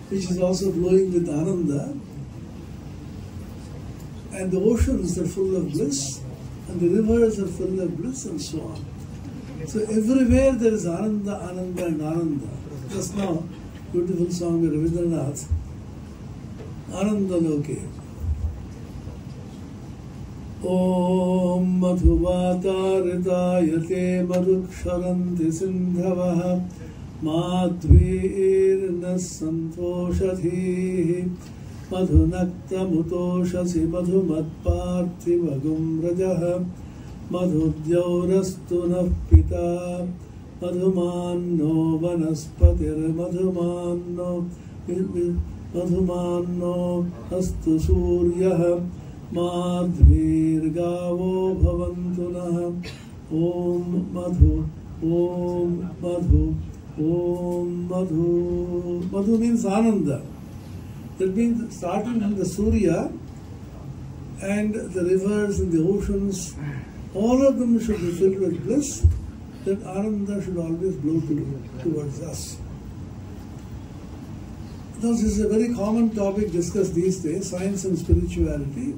which is also flowing with Ananda, and the oceans are full of bliss, and the rivers are full of bliss, and so on. So everywhere there is Ananda, Ananda, and Ananda. Just now, beautiful song by Rabindranath, Ananda Loke. Om Madhuvatarithayate Madhuksharanti Sindhavaha Madhvirna Santoshathihi Madhunakta Mutoshasi Madhumatparthivagum Rajaha Madhudyaurastu Navpita Madhumanno Vanaspatir Madhumanno Astu Suryaha Madhvirgavo Bhavantunah. Om Madhu, Om Madhu, Om Madhu. Madhu means Ananda. That means starting from the Surya and the rivers and the oceans, all of them should be filled with bliss. That Ananda should always blow towards us. This is a very common topic discussed these days, science and spirituality.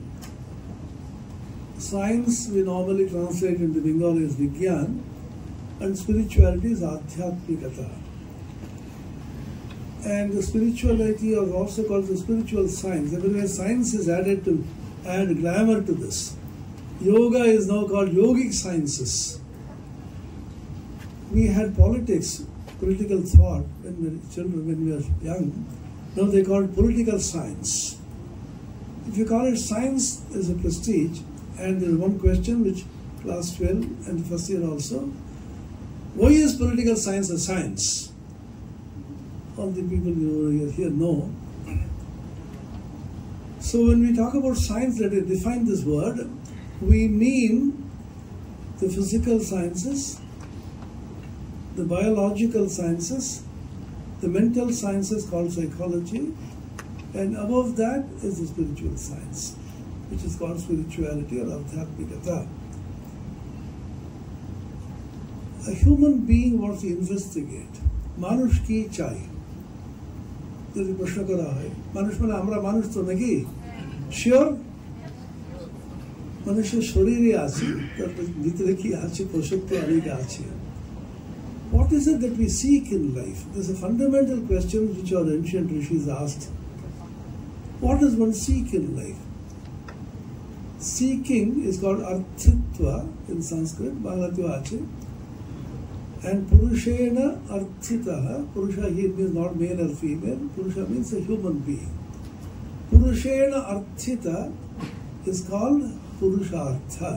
Science we normally translate into Bengali as Vigyan, and spirituality is Adhyatmikata. And the spirituality is also called the spiritual science. Everywhere science is added to add glamour to this. Yoga is now called yogic sciences. We had politics, political thought when we were children, when we were young. Now they call it political science. If you call it science as a prestige, and there is one question which class 12 and first year also, why is political science a science? All the people who are here know. So when we talk about science, let us define this word. We mean the physical sciences, the biological sciences, the mental sciences called psychology, and above that is the spiritual science, which is called spirituality or Adhyatmikata. A human being wants to investigate. Manush ki chai. যদি প্রশ্ন করা হয় মানুষ মানে আমরা মানুষ তো নাকি শিওর মানুষের শরীরে আছে তার ভিতরে কি আছে প্রসক্ত আবেগে আছে what is it that we seek in life? There's a fundamental question which our ancient rishis asked. What does one seek in life? Seeking is called arthitva in Sanskrit, Bangladesh ache. And Purushena Arthitaha, Purusha here means not male or female, Purusha means a human being. Purushena Arthita is called Purushartha.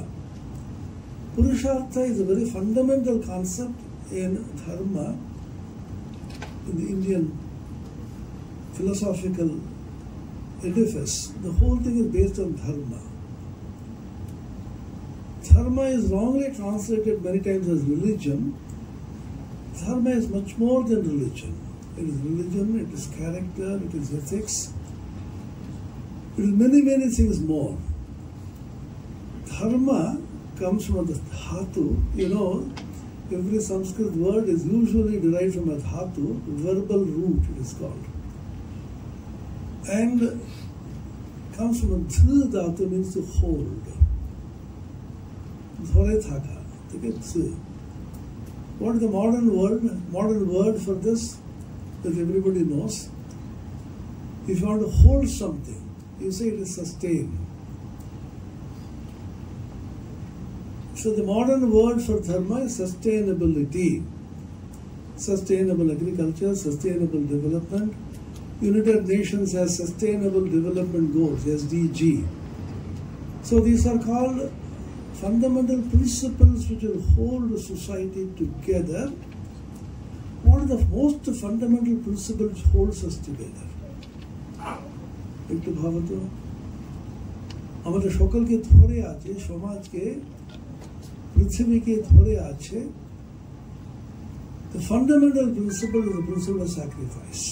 Purushartha is a very fundamental concept in Dharma, in the Indian philosophical edifice. The whole thing is based on Dharma. Dharma is wrongly translated many times as religion. Dharma is much more than religion. It is religion, it is character, it is ethics. It is many, many things more. Dharma comes from the dhatu. You know, every Sanskrit word is usually derived from a dhatu, verbal root it is called. And comes from a dhr dhatu, means to hold. Dhore thaka. What is the modern word for this that everybody knows? If you want to hold something, you say it is sustain. So the modern word for dharma is sustainability. Sustainable agriculture, sustainable development. United Nations has Sustainable Development Goals, SDG. So these are called fundamental principles which will hold a society together. What are the most fundamental principles which holds us together? একটু ভাবো তো আমাদের সকলকে ধরে আছে সমাজকে পৃথিবীকে ধরে আছে the fundamental principle is the principle of sacrifice.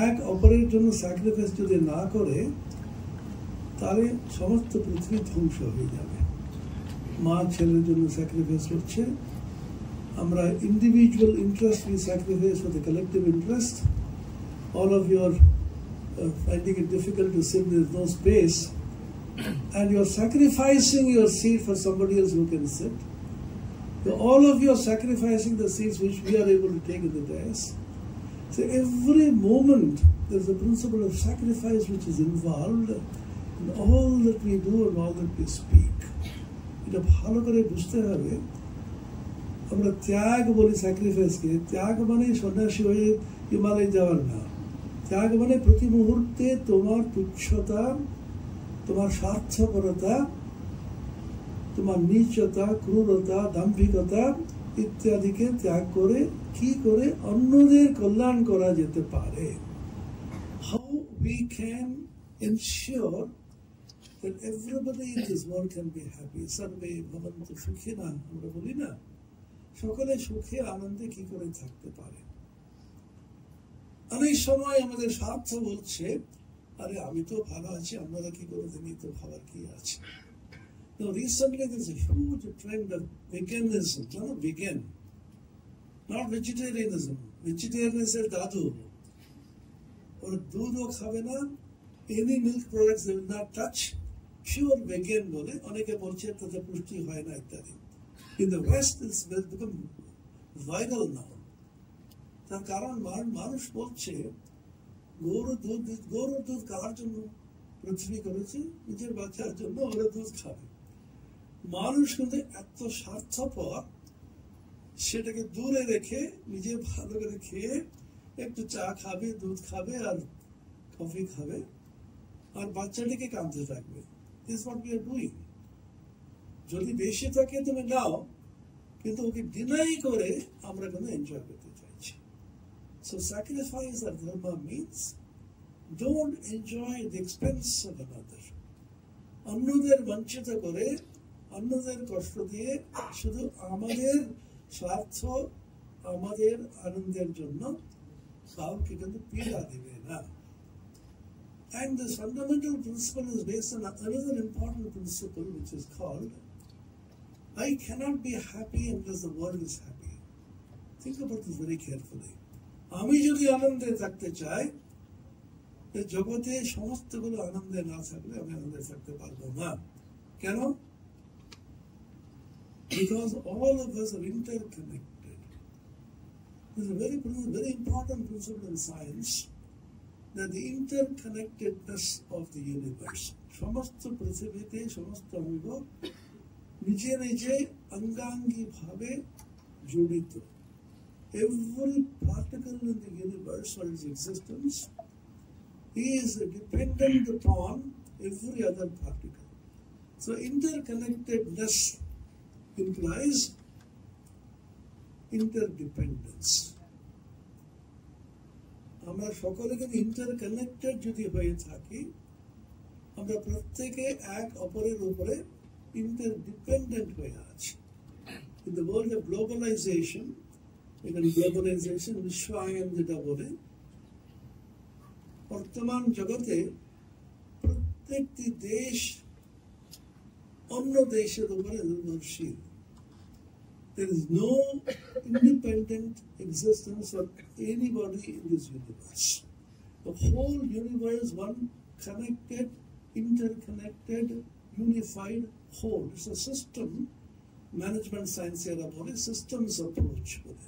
এক অপরের জন্য স্যাক্রিফাইস যদি না করে তাহলে সমস্ত পৃথিবী ধ্বংস হয়ে যাবে মা ছেলের জন্য স্যাক্রিফাইস করছে আমরা individual interest we sacrifice for the collective interest all of you are finding it difficult to sit, there is no space, and you are sacrificing your seat for somebody else who can sit. All of you are sacrificing the seats which we are able to take in the dais. So every moment there is a principle of sacrifice which is involved in all that we do and all that we speak. এটা ভালো করে বুঝতে হবে। আমরা ত্যাগ বলি স্যাক্রিফাইসকে, ত্যাগ মানে সন্ন্যাসী হয়ে হিমালয় যাওয়ার না। ত্যাগ মানে প্রতি মুহূর্তে তোমার তুচ্ছতা, তোমার স্বার্থপরতা, তোমার নীচতা, ক্রূরতা, দাম্ভিকতা ইত্যাদিকে ত্যাগ করে কি করে অন্যদের কল্যাণ করা যেতে পারে। How we can ensure that everybody in this world can be happy. Sarve bhavantu sukhina, আমরা বলি না, সকলে সুখে আনন্দে কি করে থাকতে পারে। অনেক সময় আমাদের স্বার্থ বলছে, আরে আমি তো ভালো আছি, আপনারা কি করে জানি তো ভাবার কি আছে। Now recently there is a huge trend of veganism, not vegan, not vegetarianism. Vegetarianism dadu, or dudho খাবে না, any milk products they will not touch, pure vegan বলে অনেকে বলছে তাতে পুষ্টি হয় না ইত্যাদি। In the West it's become viral now. তার কারণ মানুষ বলছে গরুর দুধ কার জন্য পৃথিবী করেছে, নিজের বাচ্চার জন্য ওরা দুধ খাবে। মানুষ কিন্তু এত স্বার্থপর, সেটাকে দূরে রেখে নিজে ভালো করে খেয়ে একটু চা খাবে, দুধ খাবে আর কফি খাবে, আর বাচ্চাটিকে কাঁদতে থাকবে। This is what we are doing. যদি বেশি থাকে তুমি নাও, কিন্তু ওকে ডিনাই করে আমরা কিন্তু এনজয় করতে চাইছি। So sacrifice or dharma means don't enjoy at the expense of another. অন্যদের বঞ্চিত করে, অন্যদের কষ্ট দিয়ে শুধু আমাদের স্বার্থ, আমাদের আনন্দের জন্য কাউকে কিন্তু পীড়া দিবে না। And this fundamental principle is based on another important principle which is called I cannot be happy unless the world is happy. Think about this very carefully. আমি যদি আনন্দে থাকতে চাই, জগতে সমস্তগুলো আনন্দে না থাকলে আমি আনন্দে থাকতে পারবো না। কেন? Because all of us are interconnected. This is a very important principle in science, that the interconnectedness of the universe. সমস্ত পৃথিবীতে সমস্ত অঙ্গ নিজে নিজে অঙ্গাঙ্গি ভাবে জড়িত। Every particle in the universe or its existence is dependent upon every other particle. So interconnectedness implies interdependence. আমরা সকলে কিন্তু ইন্টারকানেক্টেড যদি হয়ে থাকি, আমরা প্রত্যেকে এক অপরের উপরে interdependent হয়ে আছি। In the world of globalization, বিশ্বায়ন যেটা বলে, বর্তমান জগতে প্রত্যেকটি দেশ অন্য দেশের উপরে নির্ভরশীল। There is no independent existence of anybody in this universe. The whole universe, one connected, interconnected, unified whole. It's a system, management science era bole, systems approach bole.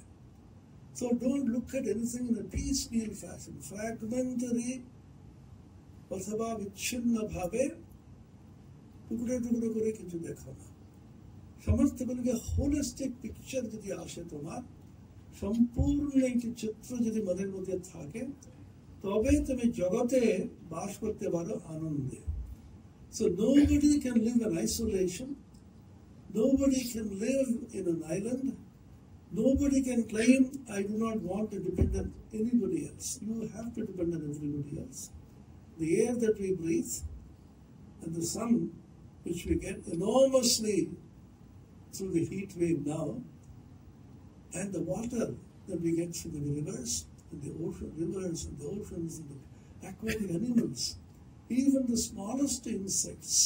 So don't look at anything in a piecemeal fashion, fragmentary, অথবা বিচ্ছিন্ন ভাবে টুকরো টুকরো করে কিছু দেখো না। সমস্তগুলোকে holistic picture যদি আসে, তোমার সম্পূর্ণ একটি চিত্র যদি মনের মধ্যে থাকে, তবে তুমি জগতে বাস করতে পারো আনন্দে। So nobody can live in isolation. Nobody can live in an island. Nobody can claim, I do not want to depend on anybody else. You have to depend on everybody else. The air that we breathe and the sun which we get enormously through the heat wave now, and the water that we get through the rivers and the oceans and the aquatic animals, even the smallest insects,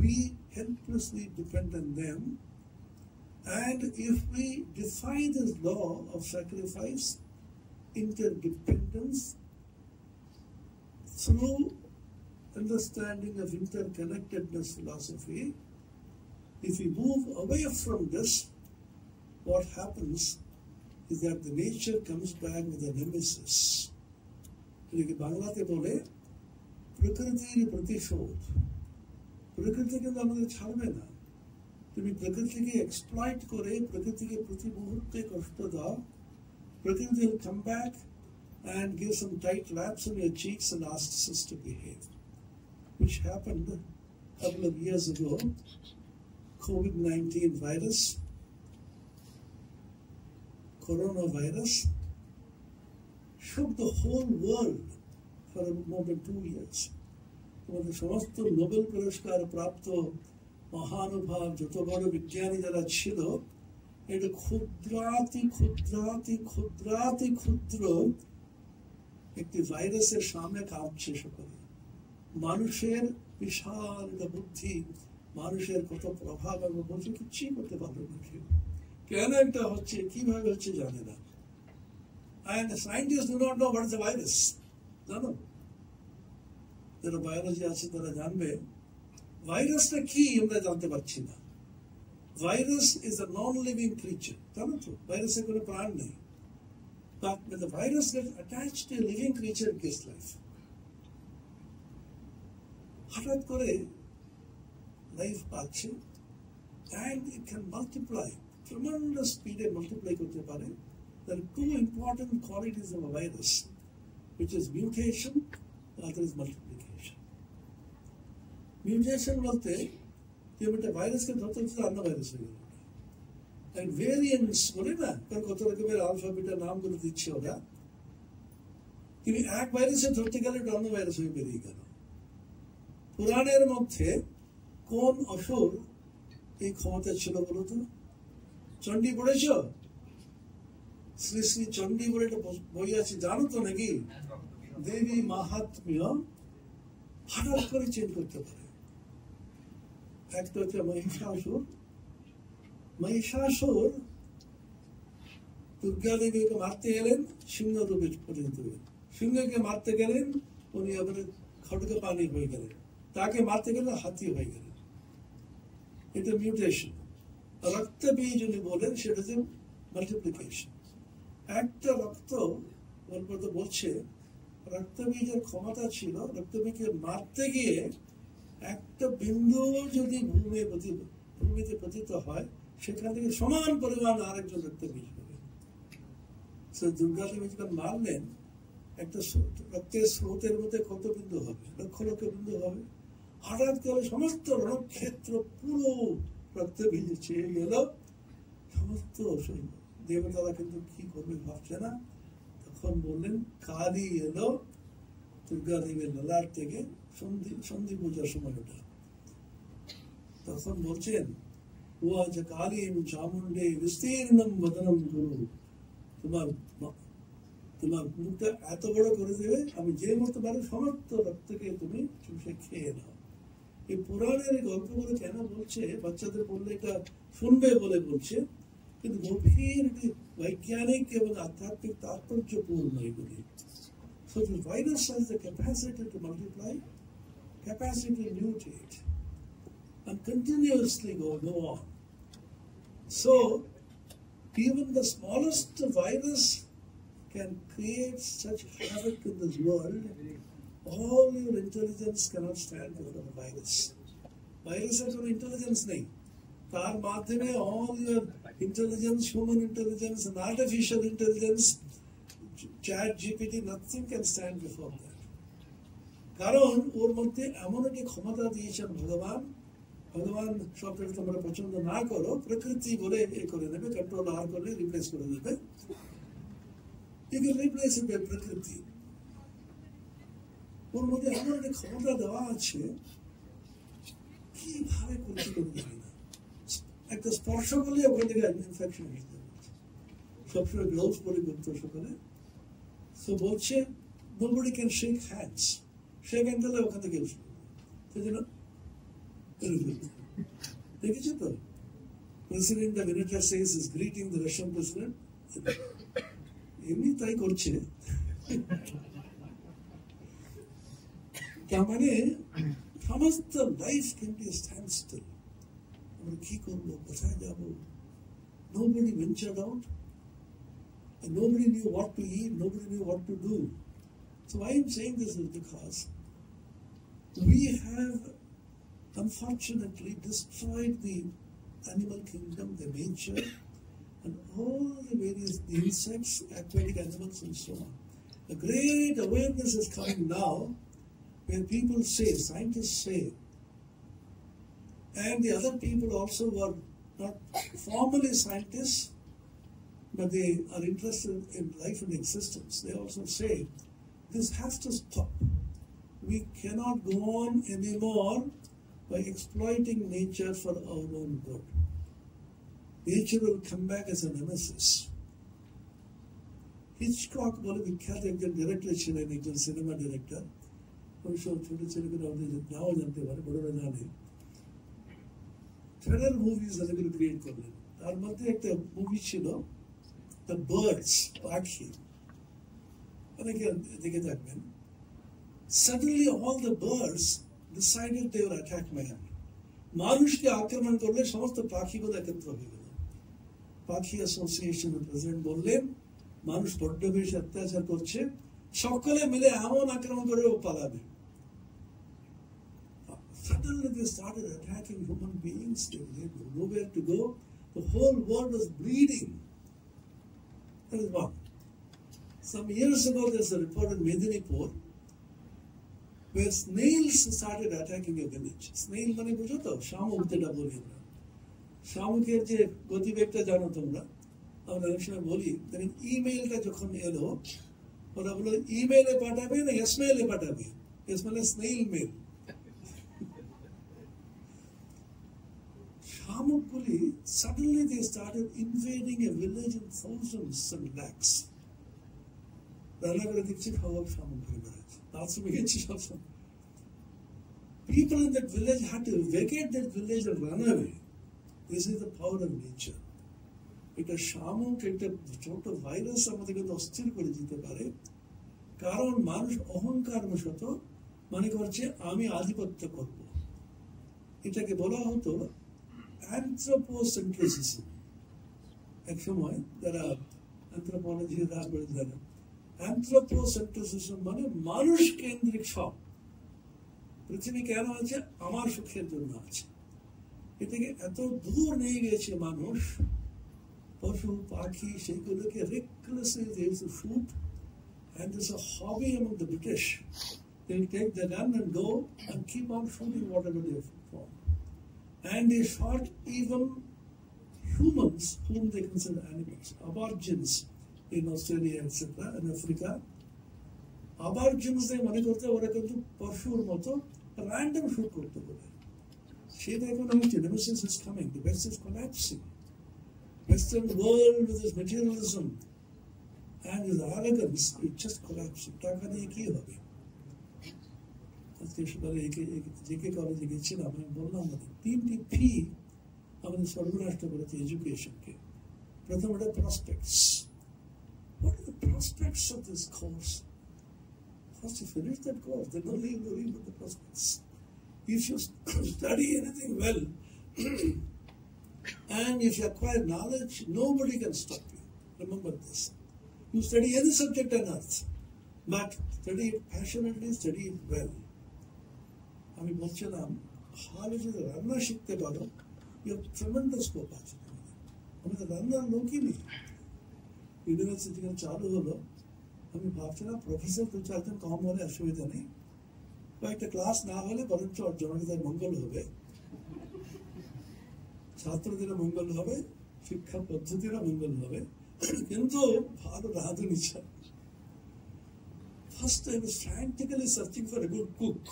we helplessly depend on them. And if we defy this law of sacrifice, interdependence, through understanding of interconnectedness philosophy, if we move away from this, what happens is that the nature comes back with a nemesis. এটাকে বাংলাতে বলে প্রকৃতির প্রতিশোধ। প্রকৃতি কিন্তু আমাদের ছাড়বে না। তুমি প্রকৃতিকে এক্সপ্লয়েট করে প্রকৃতিকে প্রতি মুহূর্তে কষ্ট দাও, প্রকৃতি will come back and give some tight laps on your cheeks and asks us to behave, which happened a couple of years ago. COVID-19 virus, coronavirus, shook the whole world for more than 2 years. আমাদের সমস্ত Nobel পুরস্কার প্রাপ্ত মহানুভাব যত বড় বিজ্ঞানী যারা ছিল, এটা ক্ষুদ্রাতি ক্ষুদ্রাতি ক্ষুদ্রাতি ক্ষুদ্র একটি ভাইরাসের সামনে কাঁপছে সকলে। মানুষের বিশাল একটা বুদ্ধি, মানুষের কত প্রভাব এবং বলছে কিছুই করতে পারবে না কেউ। কেন একটা হচ্ছে, কিভাবে হচ্ছে জানে না। And the scientists do not know what is the virus. জানো, যারা বায়োলজি আছে তারা জানবে ভাইরাসটা কি আমরা জানতে পারছি না। Virus is a non living creature, জানো তো, ভাইরাসের কোনো প্রাণ নেই। But when the virus gets attached to a living creature, it gives life. হঠাৎ করে লাইফ পাচ্ছে, and it can multiply, tremendous speed A multiply করতে পারে। There are two important qualities of a virus, which is mutation, the other is multiplication. Mutation বলতে তুমি একটা ভাইরাসকে ধরতে হচ্ছে অন্য ভাইরাস হয়ে গেল। And variants বলে না, কারণ কত রকমের আলফাবেটের নামগুলো দিচ্ছে ওরা। তুমি এক ভাইরাসে ধরতে গেলে এটা অন্য ভাইরাস হয়ে বেরিয়ে গেল। পুরাণের মধ্যে কোন অসুর এই ক্ষমতা ছিল বলো তো? চণ্ডী পড়েছ? শ্রী শ্রী চণ্ডী বলে একটা বই আছে, জানো তো নাকি? দেবী মাহাত্ম্য হঠাৎ করে চেঞ্জ করতে পারে। একটা হচ্ছে মহিষাসুর। মহিষাসুর দুর্গা দেবীকে মারতে গেলেন, সিংহ রূপে পরিণত হলেন। সিংহকে মারতে গেলেন, উনি আবার খড়গে পানি হয়ে গেলেন। তাকে মারতে গেলে হাতি হয়ে গেলেন। এটা মিউটেশন। রক্তবীজ উনি বলেন, সেটা হচ্ছে মাল্টিপ্লিকেশন। একটা রক্ত বলছে রক্তবীজের ক্ষমতা ছিল, রক্তবীজকে মারতে গিয়ে একটা বিন্দু যদি ভূমিতে পতিত হয়, সেখান থেকে সমান পরিমাণ আরেকজন রক্তবীজ হবে। দুর্গা দেবী যখন মারলেন, একটা রক্তের স্রোতের মধ্যে কত বিন্দু হবে? লক্ষ লক্ষ বিন্দু হবে। হঠাৎ করে সমস্ত রণক্ষেত্র পুরো রক্তবীজে ছেয়ে গেল। সমস্ত দেবতারা কিন্তু কি করবে ভাবছে না। তখন বললেন কালী এলো দুর্গা দেবীর ললাট থেকে, সন্ধি পূজার সময় ওটা। তখন বলছেন ও আজ কালীম চামুণ্ডে বিস্তীর্ণম বদনম গুরু, তোমার মুখটা এত বড় করে দেবে, আমি যে মতো পারো সমস্ত রক্তকে তুমি চুষে খেয়ে নাও। এই পুরাণের গল্পগুলো কেন বলছে? বাচ্চাদের বললে এটা শুনবে বলে বলছে, কিন্তু গভীর বৈজ্ঞানিক এবং আধ্যাত্মিক তাৎপর্যপূর্ণ এগুলি। So the virus has the capacity to multiply, capacity to mutate, and continuously go on. So even the smallest virus can create such havoc in this world. All your intelligence cannot stand before the virus. Virus has no intelligence nahi. তার মাধ্যমে all your intelligence, human intelligence and artificial intelligence, chat GPT, nothing can stand before that. কারণ ওর মধ্যে এমন একটি ক্ষমতা দিয়েছেন ভগবান। ভগবান শব্দটা তোমরা পছন্দ না করো, প্রকৃতি বলে এ করে নেবে, কন্ট্রোল আর করে রিপ্লেস করে দেবে। You can replace it by প্রকৃতি। ওর মধ্যে এমন একটি ক্ষমতা দেওয়া আছে, কিভাবে করতে করে যায় না। একটা স্পর্শ করলে ওখান থেকে ইনফেকশন হয়ে যাবে। সবসময় গ্লোভস পরে করতে সকালে। তো বলছে nobody can shake hands, shake hand দিলে ওখান থেকে দেখেছো তো? President of United States is greeting the Russian president, এমনি তাই করছে। তার মানে সমস্ত life can be stand still. আমরা কি করবো, কোথায় যাবো? Nobody ventured out, and nobody knew what to eat, nobody knew what to do. So why I'm saying this is because we have unfortunately destroyed the animal kingdom, the nature, and all the various insects, aquatic animals, and so on. A great awareness is coming now where people say, scientists say, and the other people also who are not formally scientists, but they are interested in life and existence. They also say, this has to stop. We cannot go on anymore by exploiting nature for our own good. Nature will come back as a nemesis. Hitchcock বলে বিখ্যাত একজন director ছিলেন, একজন cinema director. অবশ্য ছোট ছেলেগুলো আমাদের নাও জানতে পারে, বড়রা জানে। থ্রিলার মুভিজ অনেকগুলো ক্রিয়েট করলেন। তার মধ্যে একটা মুভি ছিল দ্য বার্ডস, পাখি, অনেকে দেখে থাকবেন। Suddenly all the birds decided they will attack man. মানুষকে আক্রমণ করলে সমস্ত পাখিগুলো একত্র হয়ে গেল। পাখি অ্যাসোসিয়েশনের প্রেসিডেন্ট বললেন, মানুষ বড্ড বেশি অত্যাচার করছে, সকলে মিলে এমন আক্রমণ করে ও পালাবে। Suddenly they started attacking human beings. They had nowhere to go. The whole world was bleeding. That is one. Some years ago, there's a report in Medinipur where snails started attacking a village. Snail মানে বুঝো তো, শামুক যেটা বলি আমরা। শামুকের যে গতিবেগটা জানো তোমরা, আমরা অনেক সময় বলি, দেখেন ইমেইলটা যখন এলো, ওরা বললো ইমেইলে পাঠাবে না এসমেইলে পাঠাবে। এস মানে স্নেইল মেইল। শামুকগুলি suddenly they started invading a village in thousands and lakhs. রান্না করে দেখছি খাওয়া শামুক ঘুরে বেড়াচ্ছে, বাথরুমে গেছি সবসময়। People in that village had to vacate that village and run away. This is the power of nature. একটা শামুক, একটা ছোট ভাইরাস আমাদের কিন্তু অস্থির করে দিতে পারে, কারণ মানুষ অহংকার বশত মনে করছে আমি আধিপত্য করব। এটাকে বলা হতো anthropocentrism. এক সময় যারা অ্যানথ্রোপোলজি যারা anthropocentrism মানে মানুষ কেন্দ্রিক সব, পৃথিবী কেন আছে, আমার সুখের জন্য আছে। এটাকে এত দূর নিয়ে গেছে মানুষ, পশু পাখি সেগুলোকে recklessly they used to shoot, and there's a hobby among the British. They'll take the gun and go and keep on shooting whatever they found. And they shot even humans whom they consider animals. Aborigines in Australia, etc., in Africa. Aborigines they মনে করতে ওরা কিন্তু পশুর মতো random shoot করতে পারে। সেটা এখন হচ্ছে, nemesis is coming, the West is collapsing. Western world with its materialism and its arrogance is just collapsing. টাকা দিয়ে কি হবে? আজকে সকালে জেকে কলেজে গেছিলাম, আমি বললাম আমাদের 3টি ফি আমাদের সর্বনাশ করেছে এডুকেশনকে। প্রথম এটা prospects. What are the prospects of this course? First you finish that course, then only you read the prospects. If you study anything well and if you acquire knowledge, nobody can stop you. Remember this. You study any subject on earth, but study it passionately, study it well. আমি বলছিলাম, ভালো যদি রান্না শিখতে পারো, you have tremendous scope আছে। আমাদের রান্নার লোকই নেই। ইউনিভার্সিটি চালু হলো, আমি ভাবছিলাম প্রফেসর 2-4 জন কম হলে অসুবিধা নেই, কয়েকটা ক্লাস না হলে বরঞ্চ জনগণের মঙ্গল হবে, ছাত্রদের মঙ্গল হবে, শিক্ষা পদ্ধতির মঙ্গল হবে, কিন্তু ভালো রাঁধুনি চাই। First I was frantically searching for a good cook,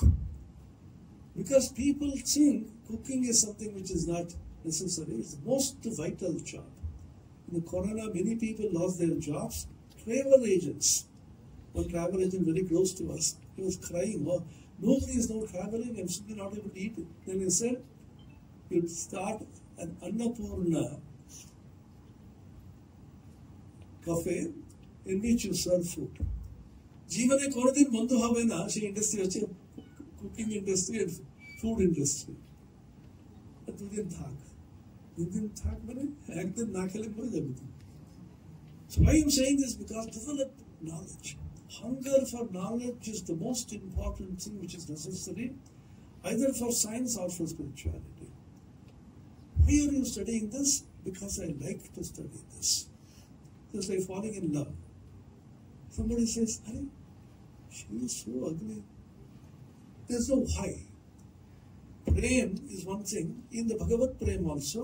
because people think cooking is something which is not necessary. It's the most vital job. In the corona, many people lost their jobs. Travel agents, one travel agent very close to us, he was crying, oh, nobody is now traveling, I'm simply not able to eat it. Then he said, you'd start an Annapurna cafe in which you serve food. জীবনে কোনোদিন বন্ধ হবে না, সেই industry হচ্ছে cooking industry, food industry. দুদিন থাক, দুদিন থাক মানে একদিন না খেলে মরে যাবে তুমি। So why I am saying this? Because develop knowledge. Hunger for knowledge is the most important thing which is necessary either for science or for spirituality. Why are you studying this? Because I like to study this. Just like falling in love. Somebody says, "Hey, she is so ugly." There's no why. Prem is one thing. In the Bhagavad Prem also,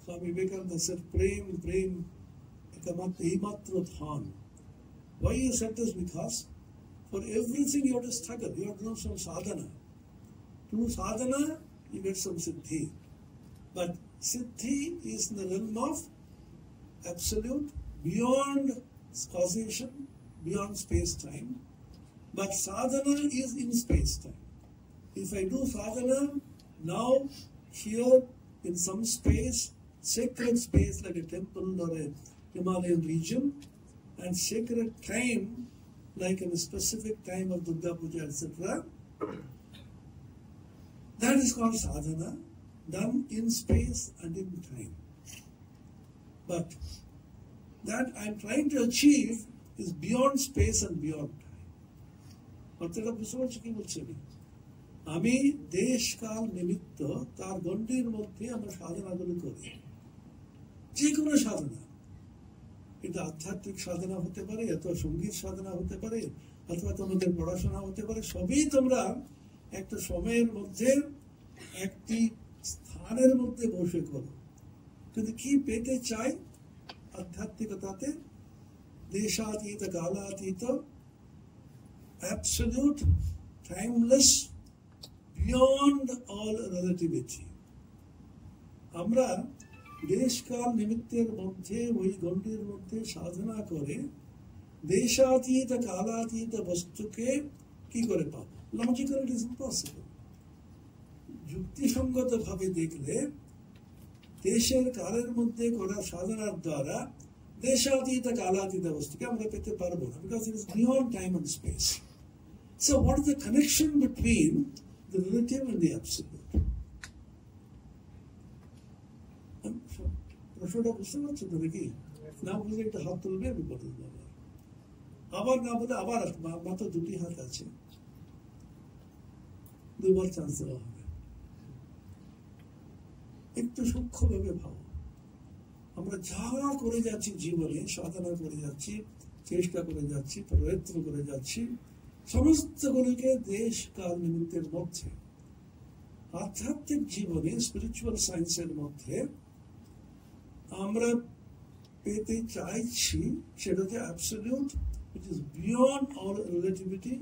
Swami Vivekananda said, "Prem, Prem, ekamaত্ৰ dhan." Why he said this? Because for everything you have to struggle. You have to do some sadhana. To do sadhana, you get some siddhi. But siddhi is in the realm of absolute, beyond causation, beyond space-time. But sadhana is in space-time. If I do sadhana now, here, in some space, sacred space like a temple or a Himalayan region, and sacred time like in a specific time of Durga Puja, etc., that is called sadhana, done in space and in time. But that I am trying to achieve is beyond space and beyond time. অর্থাৎ বুঝতে পারছি কি বলছি আমি দেশ কাল নিমিত্ত তার গণ্ডির মধ্যে আমরা সাধনাগুলো করি, যে কোনো সাধনা। এটা আধ্যাত্মিক সাধনা হতে পারে, অথবা সঙ্গীত সাধনা হতে পারে, অথবা তোমাদের পড়াশোনা হতে পারে। সবই তোমরা একটা সময়ের মধ্যে একটি স্থানের মধ্যে বসে করো, কিন্তু কি পেতে চাই আধ্যাত্মিকতাতে? দেশাতীত কালাতীত, absolute, timeless, beyond all relativity. আমরা দেশকাল নিমিত্তের মধ্যে ওই গণ্ডির মধ্যে সাধনা করে দেশাতীত কালাতীত বস্তুকে কি করে পাবো? Logical it is impossible. যুক্তিসঙ্গত ভাবে দেখলে দেশের কালের মধ্যে করা সাধনার দ্বারা দেশাতীত কালাতীত বস্তুকে আমরা পেতে পারবো না, because it is beyond time and space. So what is the connection between the relative and the absolute? প্রশ্নটা বুঝতে পারছো তো নাকি? না বুঝলে একটা হাত তুলবে, আমি বলে দেবো। আবার না বলে আবার মাত্র দুটি হাত আছে, দুবার চান্স দেওয়া হবে। একটু সূক্ষ্মভাবে ভাবো, আমরা যা করে যাচ্ছি জীবনে, সাধনা করে যাচ্ছি, চেষ্টা করে যাচ্ছি, প্রয়ত্ন করে যাচ্ছি, সমস্তগুলিকে দেশ কাল নিমিত্তের মধ্যে, আধ্যাত্মিক জীবনে স্পিরিচুয়াল সায়েন্সের মধ্যে আমরা পেতে চাইছি সেটা হচ্ছে absolute, which is beyond all relativity,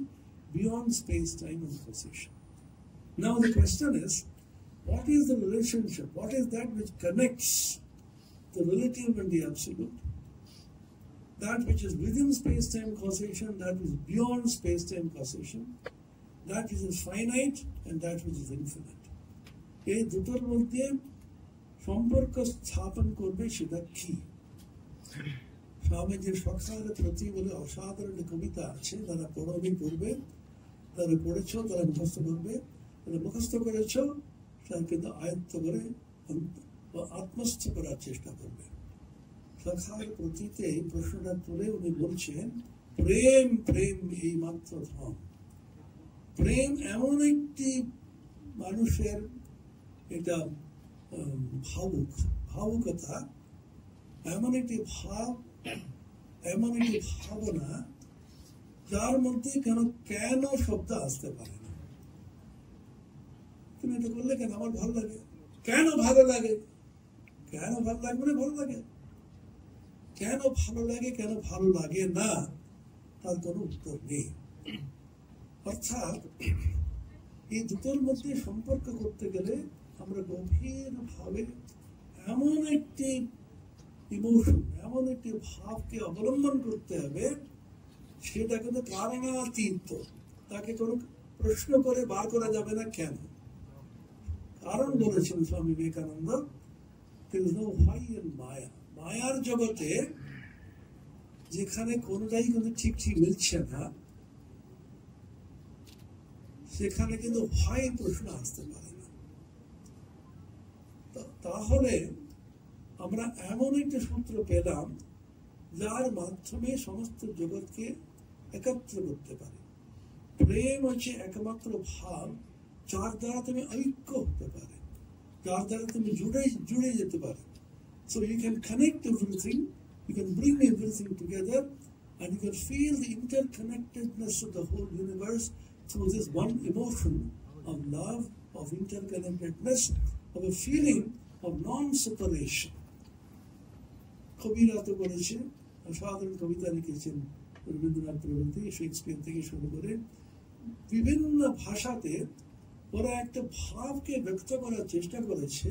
beyond space, time and causation. Now the question is, what is the relationship? What is that which connects the relative and the absolute? That which is within space-time causation, that which is beyond space-time causation, that which is finite and that which is infinite. এই দুটোর মধ্যে সম্পর্ক স্থাপন করবে সেটা কি? স্বামীজির সকালের প্রতি বলে অসাধারণ কবিতা আছে, তারা পড়বে, পড়বে, তারা পড়েছ, তারা মুখস্থ করবে, তারা মুখস্থ করেছ, তারা কিন্তু আয়ত্ত করে আত্মস্থ করার চেষ্টা করবে। সখার প্রতিতে এই প্রশ্নটা তুলে উনি বলছেন, প্রেম, প্রেম এই মাত্র ধন। প্রেম এমন একটি মানুষের এটা ভাবুকতা, এমন একটি ভাব, এমন একটি ভাবনা যার মধ্যে কেন শব্দ আসতে পারে না। তুমি এটা করলে কেন? আমার ভালো লাগে। কেন ভালো লাগে? কেন ভালো লাগবে না? ভালো লাগে। কেন ভালো লাগে, কেন ভালো লাগে না, তার কোনো উত্তর নেই। অর্থাৎ এই দুটোর মধ্যে সম্পর্ক করতে গেলে আমরা গভীর ভাবে এমন একটি ইমোশন, এমন একটি ভাবকে অবলম্বন করতে হবে, সেটা কিন্তু কারণাতীত। তাকে কোনো প্রশ্ন করে বার করা যাবে না। কেন? কারণ বলেছেন Swami Vivekananda, there is no why in মায়া। মায়ার জগতে যেখানে কোনটাই কিন্তু ঠিক ঠিক মিলছে না, সেখানে কিন্তু ভয় প্রশ্ন আসতে পারে না। তাহলে আমরা এমন একটি সূত্র পেলাম যার মাধ্যমে সমস্ত জগৎকে একত্র করতে পারে। প্রেম হচ্ছে একমাত্র ভাব যার দ্বারা তুমি ঐক্য হতে পারে, যার দ্বারা তুমি জুড়ে যেতে পারে। So you can connect everything, you can bring everything together, and you can feel the interconnectedness of the whole universe through this one emotion of love, of interconnectedness, of a feeling of non-separation. কবিরা তো বলেছে, সাধারণ কবিতা লিখেছেন রবীন্দ্রনাথ প্রভৃতি, Shakespeare থেকে শুরু করে বিভিন্ন ভাষাতে ওরা একটা ভাবকে ব্যক্ত করার চেষ্টা করেছে।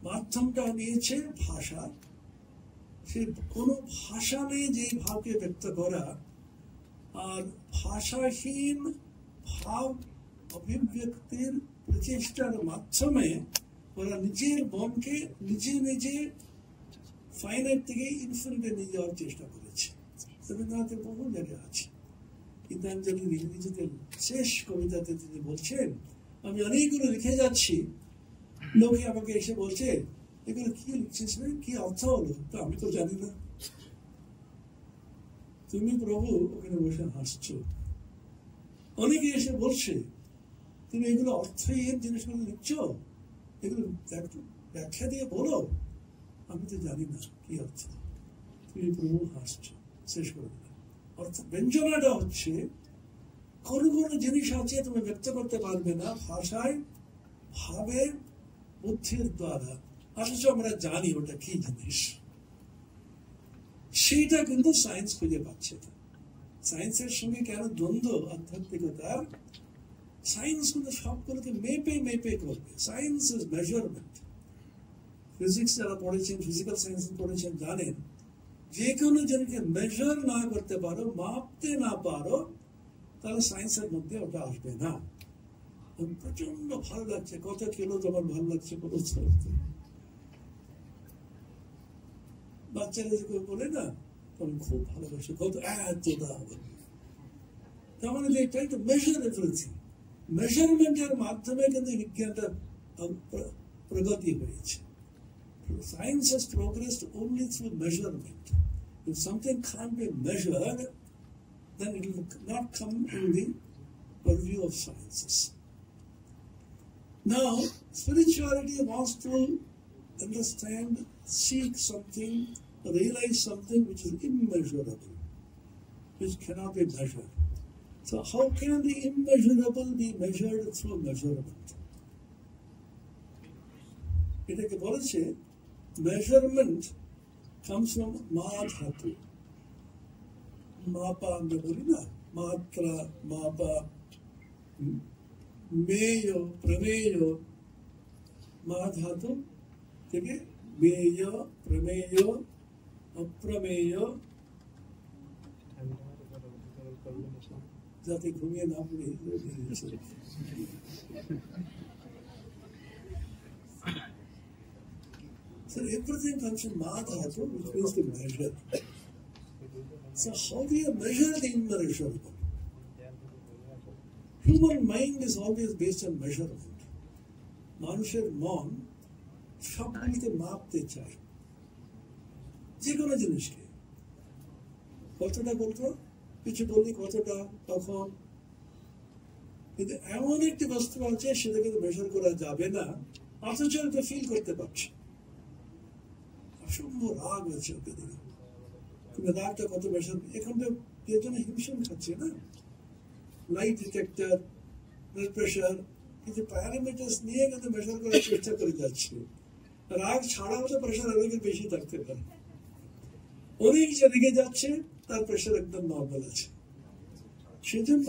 মাধ্যমটা নিয়েছে ভাষা, সে কোনো ভাষা নেই যে ভাবকে ব্যক্ত করা, আর ভাষাহীন ভাব অভিব্যক্তির প্রচেষ্টার মাধ্যমে ওরা নিজের মনকে নিজে ফাইনাইট থেকে ইনফিনিটে নিয়ে যাওয়ার চেষ্টা করেছে। রবীন্দ্রনাথের বহু জায়গায় আছে। গীতাঞ্জলি নিজেদের শেষ কবিতাতে তিনি বলছেন, আমি অনেকগুলো লিখে যাচ্ছি, লোকে আমাকে এসে বলছে এগুলো কি লিখছিস, কি অর্থ হলো? তো আমি তো জানি না। তুমি প্রভু ওখানে বসে হাসছো। অনেকে এসে বলছে তুমি এগুলো অর্থহীন জিনিসগুলো লিখছো, এগুলো ব্যাখ্যা দিয়ে বলো। আমি তো জানি না কি অর্থ। তুমি প্রভু হাসছো, শেষ করে দিলাম। অর্থাৎ ব্যঞ্জনাটা হচ্ছে কোনো কোনো জিনিস আছে তুমি ব্যক্ত করতে পারবে না ভাষায়, ভাবে, বুদ্ধির দ্বারা, অথচ আমরা জানি ওটা কি জিনিস। সেইটা কিন্তু সায়েন্স খুঁজে পাচ্ছে না। সায়েন্সের সঙ্গে কেন দ্বন্দ্ব আধ্যাত্মিকতার? সায়েন্স কিন্তু সবগুলোকে মেপে করবে। Science is measurement. ফিজিক্স যারা পড়েছেন, ফিজিক্যাল সায়েন্স পড়েছেন, জানেন যে কোনো জিনিসকে মেজার না করতে পারো, মাপতে না পারো, তাহলে সায়েন্সের মধ্যে ওটা আসবে না। প্রচন্ড ভালো লাগছে, কত কিলো তোমার ভালো লাগছে কোনো বাচ্চারা যে বলে না তখন খুব ভালোবাসে, কত এতটা হবে। তার মানে এটাই তো মেজার এভরিথিং। মেজারমেন্টের মাধ্যমে কিন্তু বিজ্ঞানটা প্রগতি হয়েছে। Science has progressed only through measurement. If something can't be measured, then it will not come in the purview of sciences. Now, spirituality wants to understand, seek something, realize something which is immeasurable, which cannot be measured. So how can the immeasurable be measured through measurement? এটাকে বলেছে measurement comes from ma dhatu. মাপা আমরা বলি না, মাত্রা, মাপা, মেয়, প্রমেয়, মা ধাতু থেকে মেয়, প্রমেয়, অপ্রমেয়, যাতে ঘুমিয়ে না পড়ে। So everything comes from ma dhatu, which means to measure. So how do you measure the immeasurable? Human mind is always based on measurement. মানুষের মন সবগুলিকে মাপতে চায়, যে কোনো জিনিসকে। কতটা বলতো, কিছু বললি কতটা, তখন কিন্তু এমন একটি বস্তু আছে সেটা কিন্তু মেজার করা যাবে না, অথচ এটা ফিল করতে পারছে। অসম্ভব রাগ হচ্ছে ওকে দিকে, কিন্তু রাগটা কত মেজার, এখন তো এর জন্য হিমশিম খাচ্ছে না। লাইট ডিটেক্টর, ব্লাড প্রেশার, কিছু প্যারামিটার্স নিয়ে কিন্তু মেজার করার চেষ্টা করে যাচ্ছে। রাগ ছাড়াও তো প্রেশার অনেক বেশি থাকতে পারে। অনেক যে রেগে যাচ্ছে তার প্রেশার একদম নর্মাল আছে। সেজন্য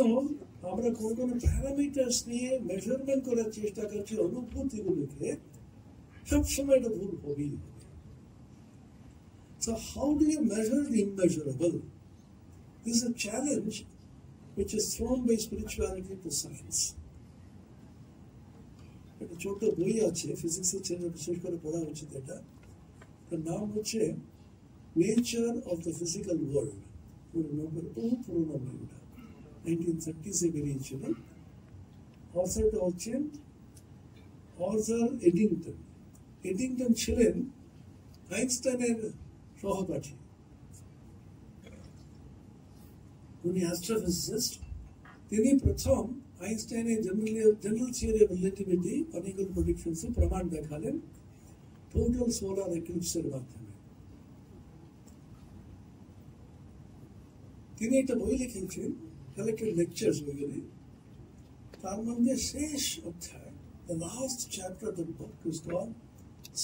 আমরা কোনো কোনো প্যারামিটার্স নিয়ে মেজারমেন্ট করার চেষ্টা করছি অনুভূতিগুলিকে, সবসময় এটা ভুল হবেই হবে। So how do you measure the immeasurable? This is a challenge which is thrown by spirituality to science. একটা ছোট বই আছে, ফিজিক্সের ছেলে বিশেষ করে পড়া উচিত এটা। তার নাম হচ্ছে nature of the physical world. বহু পুরোনো বই ওটা। 1930 বেরিয়েছিল। অথরটা হচ্ছেন অর্থার এডিংটন। এডিংটন ছিলেন আইনস্টাইনের সহপাঠী, উনি অ্যাস্ট্রোফিজিসিস্ট। তিনি প্রথম আইনস্টাইনের জেনারেল থিওরি অফ রিলেটিভিটি অনেকগুলো প্রেডিকশনসে প্রমাণ দেখালেন টোটাল সোলার এক্লিপসের মাধ্যমে। তিনি একটা বই লিখেছেন, কালেক্টেড লেকচার্স বইগুলি, তার মধ্যে শেষ অধ্যায়, the last chapter of the book is called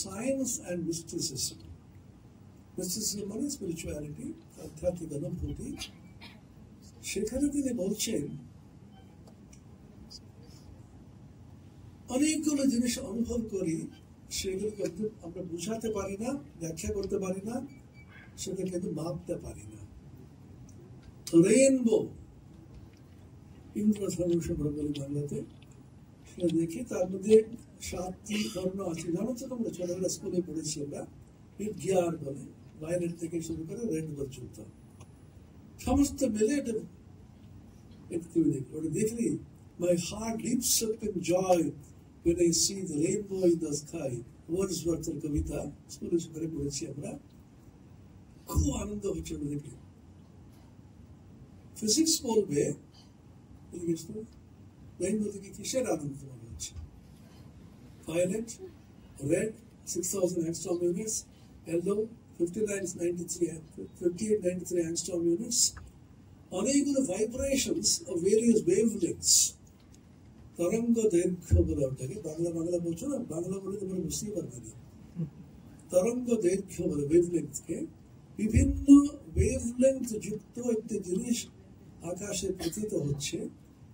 Science and Mysticism. Mysticism মানে স্পিরিচুয়ালিটি, আধ্যাত্মিক অনুভূতি। সেখানে তিনি বলছেন অনেকগুলো জিনিস অনুভব করি, সেগুলো কিন্তু আমরা বুঝাতে পারি না, ব্যাখ্যা করতে পারি না, সেটা কিন্তু মাপতে পারি না। রেইনবো, ইন্দ্রধনুষ আমরা বলি বাংলাতে, সেটা দেখি তার মধ্যে 7টি বর্ণ আছে। জানো তো তোমরা ছোটবেলা স্কুলে পড়েছি আমরা, গিয়ার বলে, ভায়োলেট থেকে শুরু করে রেড পর্যন্ত সমস্ত মিলে এটা দেখলি my heart leaps up in joy when I see the rainbow in the sky. Wordsworth এর কবিতা স্কুলে পড়ে পড়েছি আমরা, খুব আনন্দ হচ্ছে দেখে। ফিজিক্স বলবে রেইনবো থেকে কিসের আনন্দ মনে হচ্ছে? Violet, red 6000 angstrom units, yellow 5893 angstrom units, অনেকগুলো ভাইব্রেশনস অফ ভেরিয়াস ওয়েভলেংথস, তরঙ্গ দৈর্ঘ্য বলে ওটাকে, বাংলা বলছো না, বাংলা বলে তোমরা বুঝতেই পারবে না। তরঙ্গ দৈর্ঘ্য বলে ওয়েভলেংথকে, বিভিন্ন ওয়েভলেংথ যুক্ত একটি জিনিস আকাশে পতিত হচ্ছে,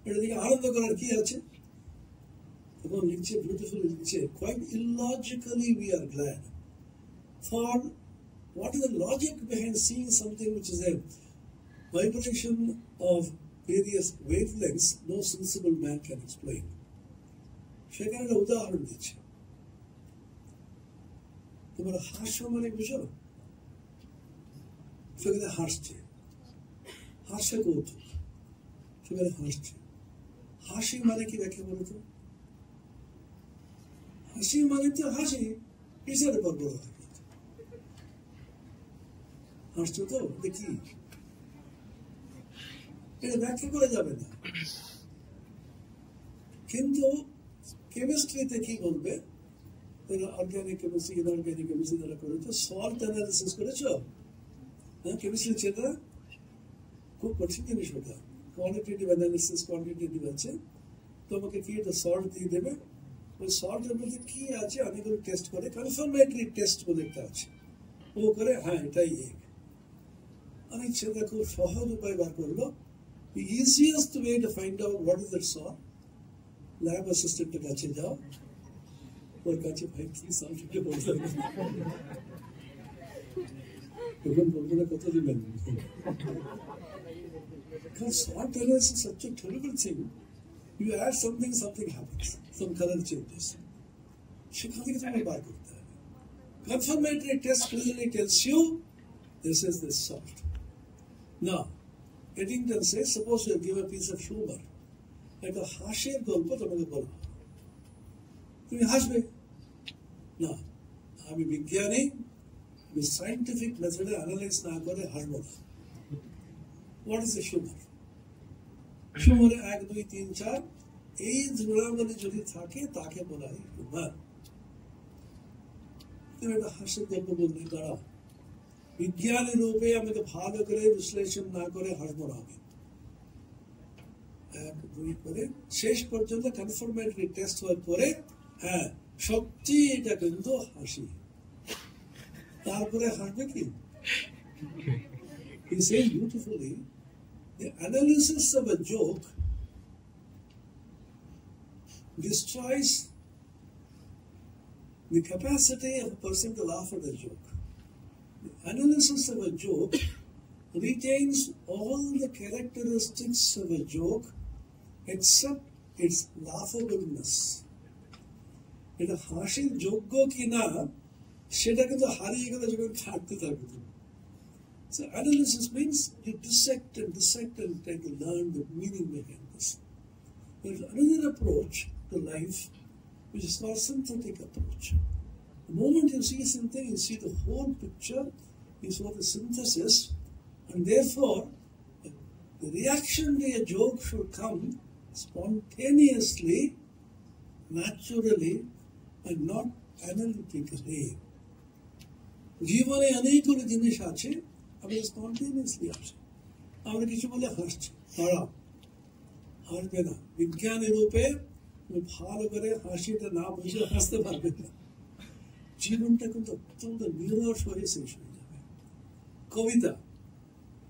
এটা দিকে আনন্দ করার কি আছে? তখন লিখছে, বিউটিফুলি লিখছে, quite illogically we are glad. For what is the logic behind seeing something which is a vibration of various wavelengths no sensible man can explain? সেখানে একটা উদাহরণ দিচ্ছে। তোমরা হাস্য মানে বুঝো? সেখানে হাসছে, হাস্য কৌতুক, সেখানে হাসছে। হাসি মানে কি ব্যাখ্যা বলো তো? হাসি মানে তো হাসি, কিসের উপর বলো? হাসছো তো দেখি, এটা ব্যাখ্যা করে যাবে না। কিন্তু কেমিস্ট্রিতে কি বলবে? অর্গানিক কেমিস্ট্রি, ইনঅর্গানিক কেমিস্ট্রি যারা করেছো, সল্ট অ্যানালিসিস করেছো? হ্যাঁ, কেমিস্ট্রি সেটা খুব কঠিন জিনিস। ওটা কোয়ালিটেটিভ অ্যানালিসিস, কোয়ান্টিটেটিভ আছে। তোমাকে কি একটা সল্ট দিয়ে দেবে, ওই সল্টের মধ্যে কি আছে অনেকগুলো টেস্ট করে, কনফার্মেটরি টেস্ট বলে একটা আছে, ও করে হ্যাঁ এটাই এক। অনেক ছেলেরা খুব সহজ উপায় বার করলো, the easiest way to find out what is that salt, lab অ্যাসিস্ট্যান্টের কাছে যাও, ওর কাছে ভাই কি সল্ট এটা বলতে হবে, তখন বলবো না কত দিবেন। Because salt analysis is such a terrible thing. You add something, something happens, some color changes. সেখান থেকে তোমাকে বার করতে হবে। Confirmatory test clearly tells you this is the salt. Now, Eddington says, suppose you give a piece of humor, একটা হাসির গল্প তোমাকে বলবো, তুমি হাসবে না। আমি বিজ্ঞানী, আমি সাইন্টিফিক মেথডে অ্যানালাইজ না করে হাসবো না। What is a humour? হিউমারে 1, 2, 3, 4 এই গুণাবলী যদি থাকে তাকে বলা হয় হিউমার। তুমি একটা হাসির গল্প বলতে দাঁড়াও, বিজ্ঞানী রূপে আমাকে ভালো করে বিশ্লেষণ না করে হাসবো না। আমি 1, 2 করে শেষ পর্যন্ত কনফার্মেটরি টেস্ট হওয়ার পরে হ্যাঁ সত্যি এটা কিন্তু হাসি, তারপরে হাসবে কি? He says beautifully, the analysis of a joke destroys the capacity of a person to laugh at a joke. The analysis of a joke retains all the characteristics of a joke except its laughableness. এটা হাসির যোগ্য কিনা সেটা কিন্তু হারিয়ে গেলে যখন থাকতে থাকবে। So analysis means you dissect and try to learn the meaning behind this. There is another approach to life which is called synthetic approach. The moment you see something, you see the whole picture, you saw the synthesis, and therefore the reaction to a joke should come spontaneously, naturally, and not analytically. জীবনে অনেকগুলো জিনিস আছে আমরা spontaneously আসে, আমরা কিছু বলে হাসছি, খারাপ হাসবে না, বিজ্ঞানের রূপে ভালো করে হাসিটা না বুঝে হাসতে পারবে না, জীবনটা কিন্তু অত্যন্ত নিরস হয়ে শেষ হয়ে যাবে। কবিতা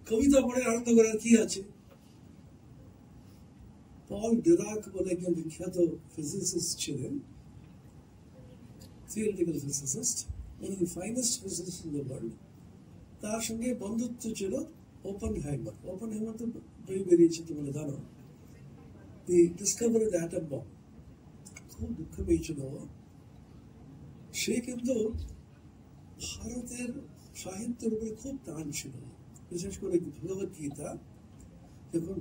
কবিতা পড়ে আনন্দ করার কি আছে? পল ডিরাক বলে একজন বিখ্যাত ফিজিসিস্ট ছিলেন, theoretical physicist, one of the finest physicists in the world. তার সঙ্গে বন্ধুত্ব ছিল ওপেনহাইমার। ওপেনহাইমার তো বই বেরিয়েছে তোমরা জানো, the discovery of the atom bomb. খুব দুঃখ পেয়েছিল। সে কিন্তু ভারতের সাহিত্যের উপরে খুব টান ছিল, বিশেষ করে ভগবত গীতা। যখন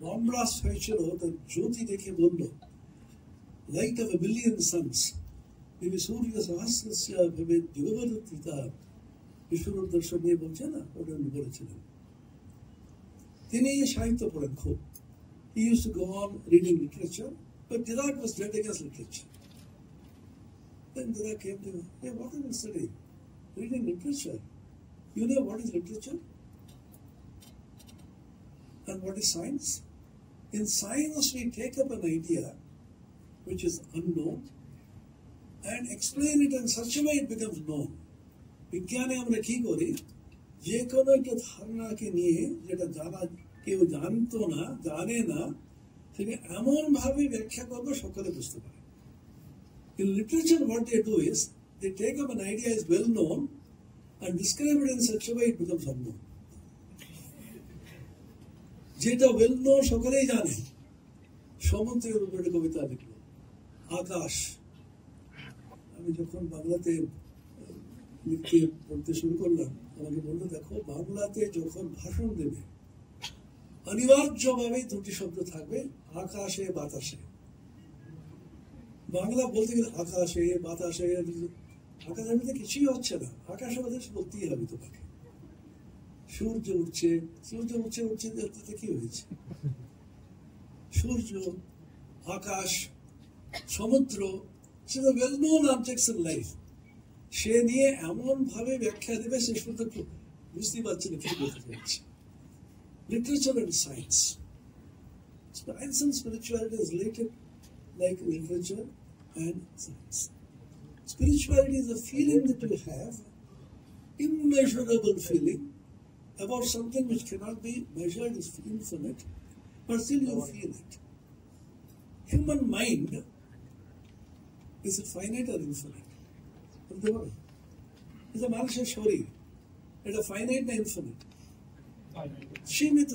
বম ব্লাস্ট হয়েছিল, তার জ্যোতি দেখে বলল, light of a billion suns সূর্য সহস্রস্য ভবেৎ যুগপৎকৃতা, বিশ্বরূপ দর্শন নিয়ে বলছে না, ওটা উনি বলেছিলেন। তিনি সাহিত্য পড়েন খুব। He used to go on reading literature, but Dirac was dead against literature. Then Dirac came to him, hey, what are you studying? Reading literature. You know what is literature? And what is science? In science, we take up an idea which is unknown and explain it in such a way it becomes known. বিজ্ঞানে আমরা কি করি, যে কোনো একটা ধারণাকে নিয়ে যেটা জানা কেউ জানতো না, জানে না, সেটা এমন ভাবে ব্যাখ্যা করবো সকলে বুঝতে পারে। In literature, what they do is they take up an idea is well known and describe it in such a way it becomes unknown. যেটা well known সকলেই জানে, সমুদ্রের উপরে কবিতা লিখলো, আকাশ। আমি যখন বাংলাতে লিখতে পড়তে শুরু করলাম, আমাকে বললো, দেখো বাংলাতে যখন ভাষণ দেবে অনিবার্যভাবে দুটি শব্দ থাকবে, আকাশে বাতাসে। বাংলা বলতে গেলে আকাশে বাতাসে, আকাশের মধ্যে কিছুই হচ্ছে না, আকাশে বাতাসে বলতেই হবে তোমাকে। সূর্য উঠছে, সূর্য উঠছে উঠছে দেখতে কি হয়েছে? সূর্য, আকাশ, সমুদ্র, সেটা well known objects in life। সে নিয়ে এমন ভাবে ব্যাখ্যা দেবে, সে শুধু বুঝতেই পারছে না কি বলতে চাইছে। Literature and science. Science and spirituality is related like literature and science. Spirituality is a feeling that you have, immeasurable feeling about something which cannot be measured, is infinite, but still you feel it. Human mind, is it finite or infinite? It's a মানুষের শরীর, এটা finite না infinite? সীমিত।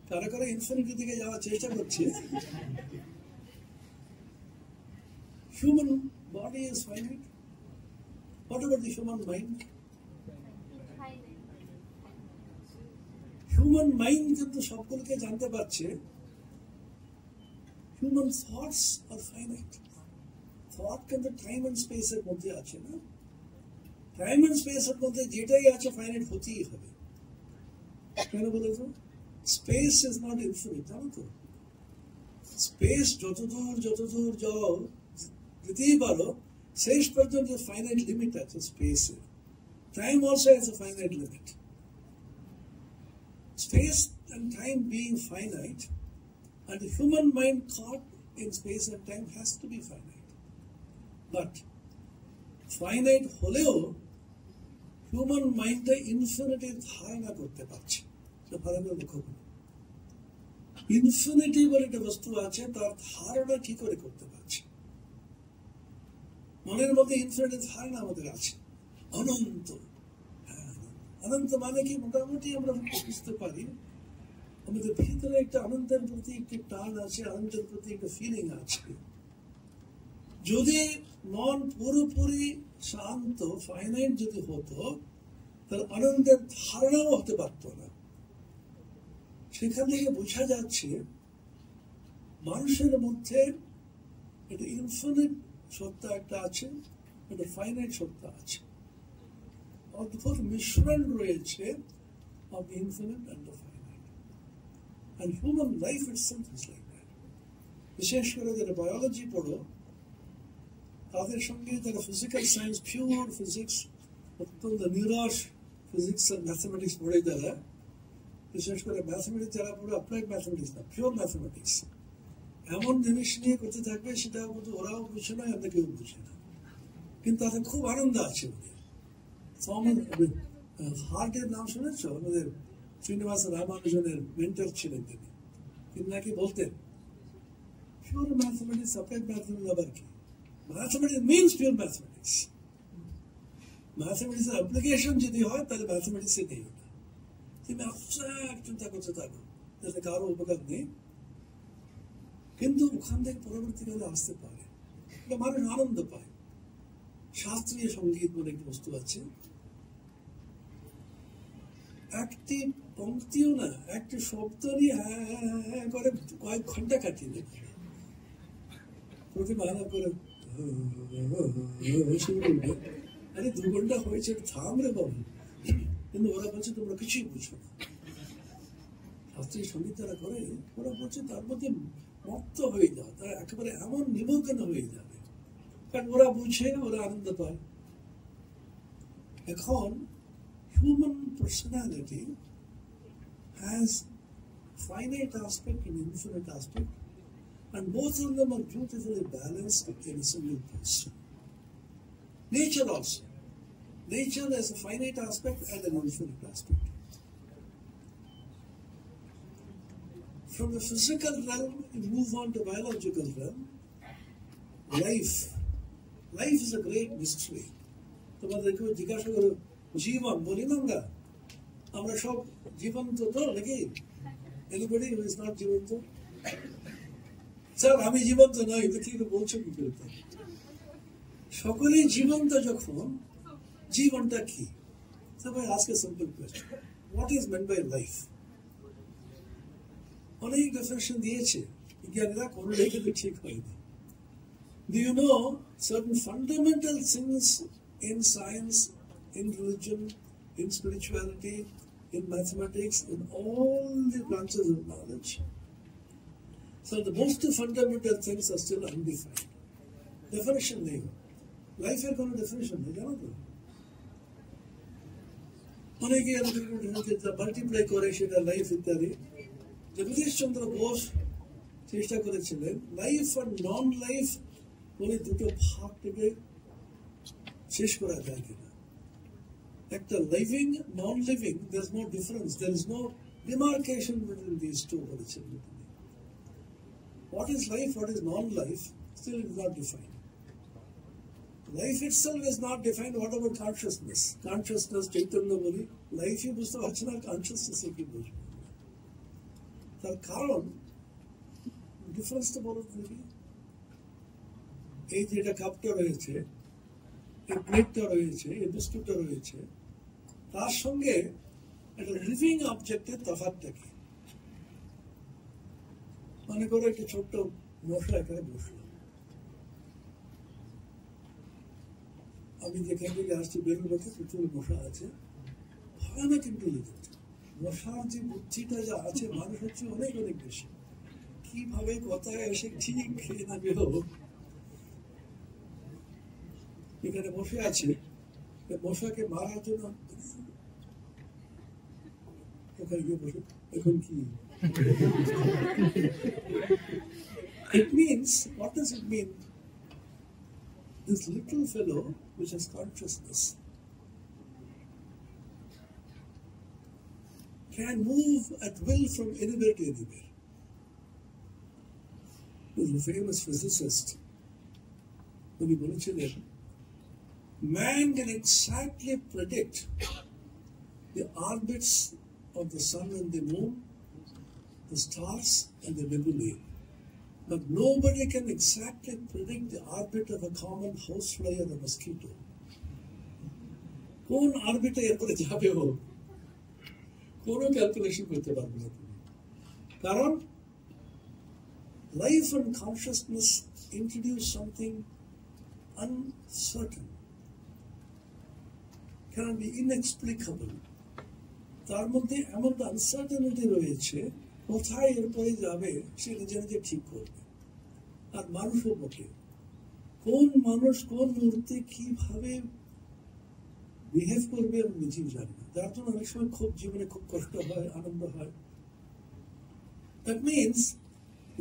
কারা কারা infinity দিকে যাওয়ার চেষ্টা করছে। Human body is finite. What about the human mind? Human mind কিন্তু সকলকে জানতে পারছে। Human thoughts are finite. Thought কিন্তু টাইম এন্ড স্পেসের মধ্যে আছে না? টাইম এন্ড স্পেসের মধ্যে যেটাই আছে ফাইনাইট হতেই হবে। কেন বলে তো? স্পেস ইজ নট ইনফিনিট, জানো তো? স্পেস যতদূর যাও যেতেই পারো, শেষ পর্যন্ত ফাইনাইট লিমিট আছে স্পেসে। Time also has a finite limit. Space and time being finite, and the human mind caught in space and time has to be finite. But finite holeo human mind infinity dharana korte parche. So bhalo dekho, infinity bole ekta bostu ache, tar dharana ki kore korte parche? মনের মধ্যে infinity ধারণা আমাদের আছে, অনন্ত। অনন্ত মানে কি? মোটামুটি আমরা বুঝতে পারি আমাদের ভিতরে একটা অনন্তের প্রতি একটি টান আছে, অনন্তের প্রতি একটা ফিলিং আছে। যদি মন পুরোপুরি শান্ত ফাইনাইট যদি হতো, তার আনন্দের ধারণাও হতে পারত না। সেখান থেকে বোঝা যাচ্ছে মানুষের মধ্যে একটা ইনফিনিট সত্তা একটা আছে, একটা ফাইনাইট সত্তা আছে, অদ্ভুত মিশ্রণ রয়েছে of the infinite and the finite. And human life itself is like that. বিশেষ করে যারা বায়োলজি পড়ো তাদের সঙ্গে যারা ফিজিক্যাল সায়েন্স, পিওর ফিজিক্স, অত্যন্ত নিরস ফিজিক্স আর ম্যাথমেটিক্স পড়ে যারা, বিশেষ করে ম্যাথমেটিক্স যারা পড়ে, অ্যাপ্লাইড ম্যাথমেটিক্স না, পিওর ম্যাথমেটিক্স, এমন জিনিস নিয়ে করতে থাকবে সেটা কিন্তু ওরাও বুঝে না, আমরা কেউ বুঝে না, কিন্তু তাদের খুব আনন্দ আছে ওদের। হার্টের নাম শুনেছ? আমাদের শ্রীনিবাস রামানুজনের মেন্টর ছিলেন তিনি নাকি বলতেন পিওর ম্যাথমেটিক্স, অ্যাপ্লাইড ম্যাথমেটিক্স আবার কি? Mathematics means pure mathematics. ম্যাথমেটিক্সের অ্যাপ্লিকেশন যদি হয় তাহলে ম্যাথমেটিক্সে নেই ওটা। তুমি অ্যাবস্ট্রাক্ট চিন্তা করতে থাকো যাতে কারো উপকার নেই, কিন্তু ওখান থেকে পরবর্তীকালে আসতে পারে, মানুষ আনন্দ পায়। শাস্ত্রীয় সঙ্গীত বলে একটি বস্তু আছে, একটি পঙ্ক্তিও না, একটি শব্দ নিয়ে হ্যাঁ করে কয়েক ঘন্টা কাটিয়ে দেবে, প্রতি বাধা করে শুরু করবে। আরে 2 ঘন্টা হয়েছে, থাম রে বাবু। কিন্তু ওরা বলছে তোমরা কিছুই বুঝো না। শাস্ত্রীয় সঙ্গীত যারা করে ওরা বলছে তার মধ্যে মত্ত হয়ে যাও, তারা একেবারে এমন নিমগ্ন হয়ে যাবে, কারণ ওরা বুঝে, ওরা আনন্দ পায়। এখন human personality has finite aspect and infinite aspect, and both of them are beautifully balanced in a single person. Nature also. Nature has a finite aspect and an infinite aspect. From the physical realm, we move on to biological realm. Life. Life is a great mystery. তোমাদেরকে জিজ্ঞাসা করো জীবন, বলি না আমরা সব জীবন্ত তো নাকি? এনিবডি হু ইজ নট জীবন্ত? স্যার আমি জীবন্ত নই, তো কি বলছো কি করতে? সকলেই জীবন্ত যখন, জীবনটা কি? সবাই আজকে simple question, what is meant by life? অনেক ডেফিনেশন দিয়েছে বিজ্ঞানীরা, কোনোটাই কিন্তু ঠিক হয়নি। Do you know certain fundamental things in science, in religion, in spirituality, in mathematics, in all the branches of knowledge? So the most fundamental things are still undefined. Definition nahi. Life er kono definition nahi, jano to? Oneke multiply kore seta life ityadi. Jagadish Chandra Bose চেষ্টা করেছিলেন life আর non life বলে দুটো ভাগ থেকে শেষ করা যায় কিনা। একটা living, non living, there is no difference, there is no demarcation between these two বলেছিলেন। What is life, what is non-life, still it is not defined. Life itself is not defined. What about consciousness? Consciousness, Chaitanya boli, life hi বুঝতে পারছে না, consciousness কি বুঝবে? তার কারণ ডিফারেন্সটা বলো দেখি। এই যে এটা কাপটা রয়েছে, এই প্লেটটা রয়েছে, এই বিস্কুটটা রয়েছে, তার সঙ্গে একটা লিভিং অবজেক্টের তফাৎটা কি? মনে করো একটা ছোট্ট মশলা এখানে বসলো, আমি যেখান থেকে আসছি বেলুড়াতে প্রচুর মশা আছে, ভয়ানক ইন্টেলিজেন্ট। মশার যে বুদ্ধিটা যা আছে মানুষ হচ্ছে অনেক অনেক বেশি, কিভাবে কথায় এসে ঠিক খেয়ে না বেরো। এখানে বসে আছে, মশাকে মারার জন্য ওখানে গিয়ে বসে এখন কি? It means, what does it mean? This little fellow which has consciousness can move at will from anywhere to anywhere. There was a famous physicist when he বলেছিলেন, man can exactly predict the orbits of the sun and the moon, the stars and the nebulae, but nobody can exactly predict the orbit of a common housefly or a mosquito. কোন আরবিটা এরপরে যাবে ও কোনো calculation করতে পারবে না তুমি, কারণ life and consciousness introduce something uncertain, cannot be inexplicable. তার মধ্যে এমন আনসার্টেনিটি রয়েছে, কোথায় এরপরে যাবে সে নিজে নিজে ঠিক করবে। আর মানুষও বটে, কোন মানুষ কোন মুহূর্তে কিভাবে বিহেভ করবে আমি নিজেও জানি না, যার জন্য অনেক সময় খুব জীবনে খুব কষ্ট হয়, আনন্দ হয়। That means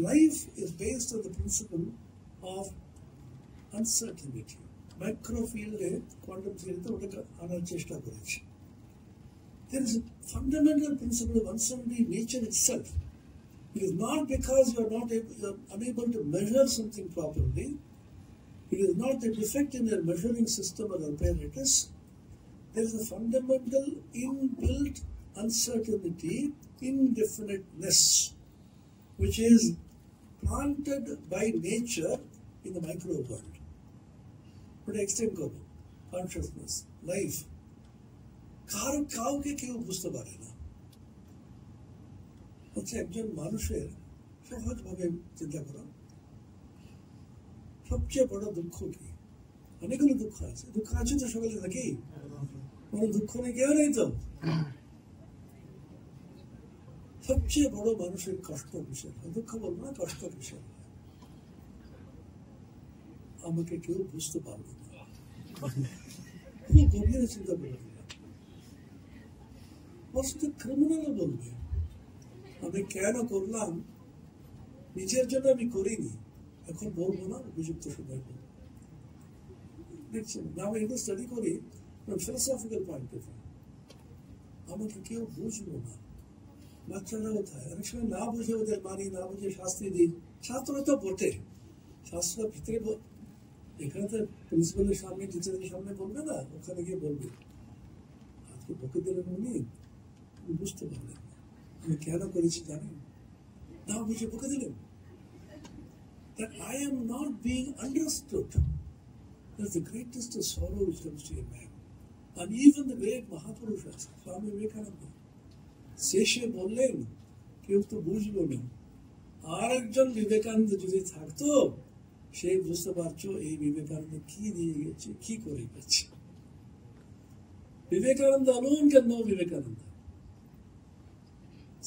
life is based on the principle of uncertainty. Microfield, quantum theory, ওটাকে আনার চেষ্টা করেছে। There is a fundamental principle of uncertainty in nature itself. It is not because you are unable to measure something properly. It is not a defect in your measuring system or apparatus. There is a fundamental inbuilt uncertainty, indefiniteness, which is planted by nature in the micro world. But extend করব consciousness, life. কাউকে কেউ বুঝতে পারে না। হচ্ছে একজন মানুষের সহজভাবে চিন্তা করা সবচেয়ে বড় দুঃখ কি? অনেকগুলো দুঃখ আছে, দুঃখ আছে তো সকলে নাকি? কোনো দুঃখ নেই কেউ নেই তো? সবচেয়ে বড় মানুষের কষ্ট কিসের হয়? দুঃখ বলবো না, কষ্ট কিসের হয়? আমাকে কেউ বুঝতে পারবে না। খুব গভীরে চিন্তা করে বস্তু ক্রিমিনাল বলবে আমি কেন করলাম, নিজের জন্য আমি করিনি, এখন বলবো না, উপযুক্ত সময় বলবো। দেখছেন না, আমি এগুলো স্টাডি করি ফিলোসফিক্যাল পয়েন্ট অফ ভিউ। আমাকে কেউ বুঝবো না, বাচ্চারা কোথায় অনেক সময় না বুঝে ওদের মারি, না বুঝে শাস্তি দিই। শাস্ত্র তো বটে, শাস্ত্র ভিতরে এখানে তো প্রিন্সিপালের সামনে টিচারের সামনে বলবে না, ওখানে গিয়ে বলবে। আজকে বকে দিলেন উনি, বুঝতে পারলেন আমি কেন করেছি জানেন, না বুঝে বকে দিলেন। That I am not being understood is the greatest sorrow which comes to a man. And even the great Mahapurushas, Swami Vivekananda, শেষে বললেন কেউ তো বুঝলো না, আর একজন বিবেকানন্দ যদি থাকতো সে বুঝতে পারছো এই বিবেকানন্দ কি দিয়ে গেছে, কি করে গেছে। Vivekananda alone can know Vivekananda.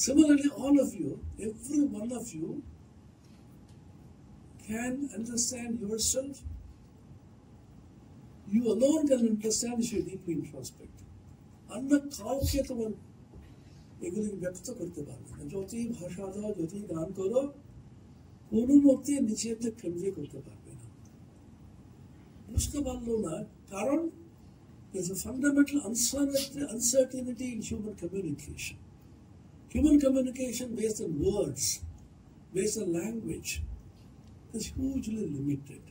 Similarly, all of you, every one of you can understand yourself. You alone can understand if you deeply introspect. অন্য কাউকে তোমার এগুলি ব্যক্ত করতে পারবে না, যতই ভাষা দাও, যতই গান করো, কোন মতে নিজেকে কনভে করতে পারবে না, বুঝতে পারলো না। কারণ there's a fundamental uncertainty in human communication. Human communication based on words, based on language, is hugely limited.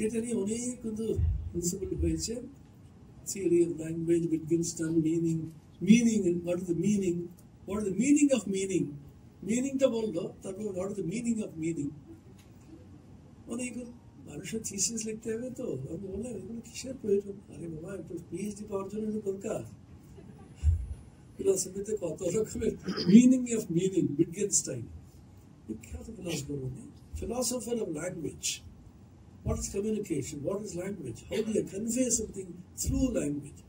এটা নিয়ে অনেক কিন্তু প্রিন্সিপাল হয়েছে। Theory of language, Wittgenstein, meaning, what is the meaning? What is the meaning of meaning? Meaningটা বললো, তারপর what is the meaning of meaning? অনেক মানুষের thesis লিখতে হবে তো, আমি বললাম এগুলো কিসের প্রয়োজন? আরে বাবা, একটু পিএইচডি পাওয়ার জন্য দরকার। ফিলসফিতে কত রকমের মিনিং অফ মিনিং, উইটগেনস্টাইন বিখ্যাত ফিলসফার উনি, philosopher of language. What is communication? What is language? How do you convey something through language?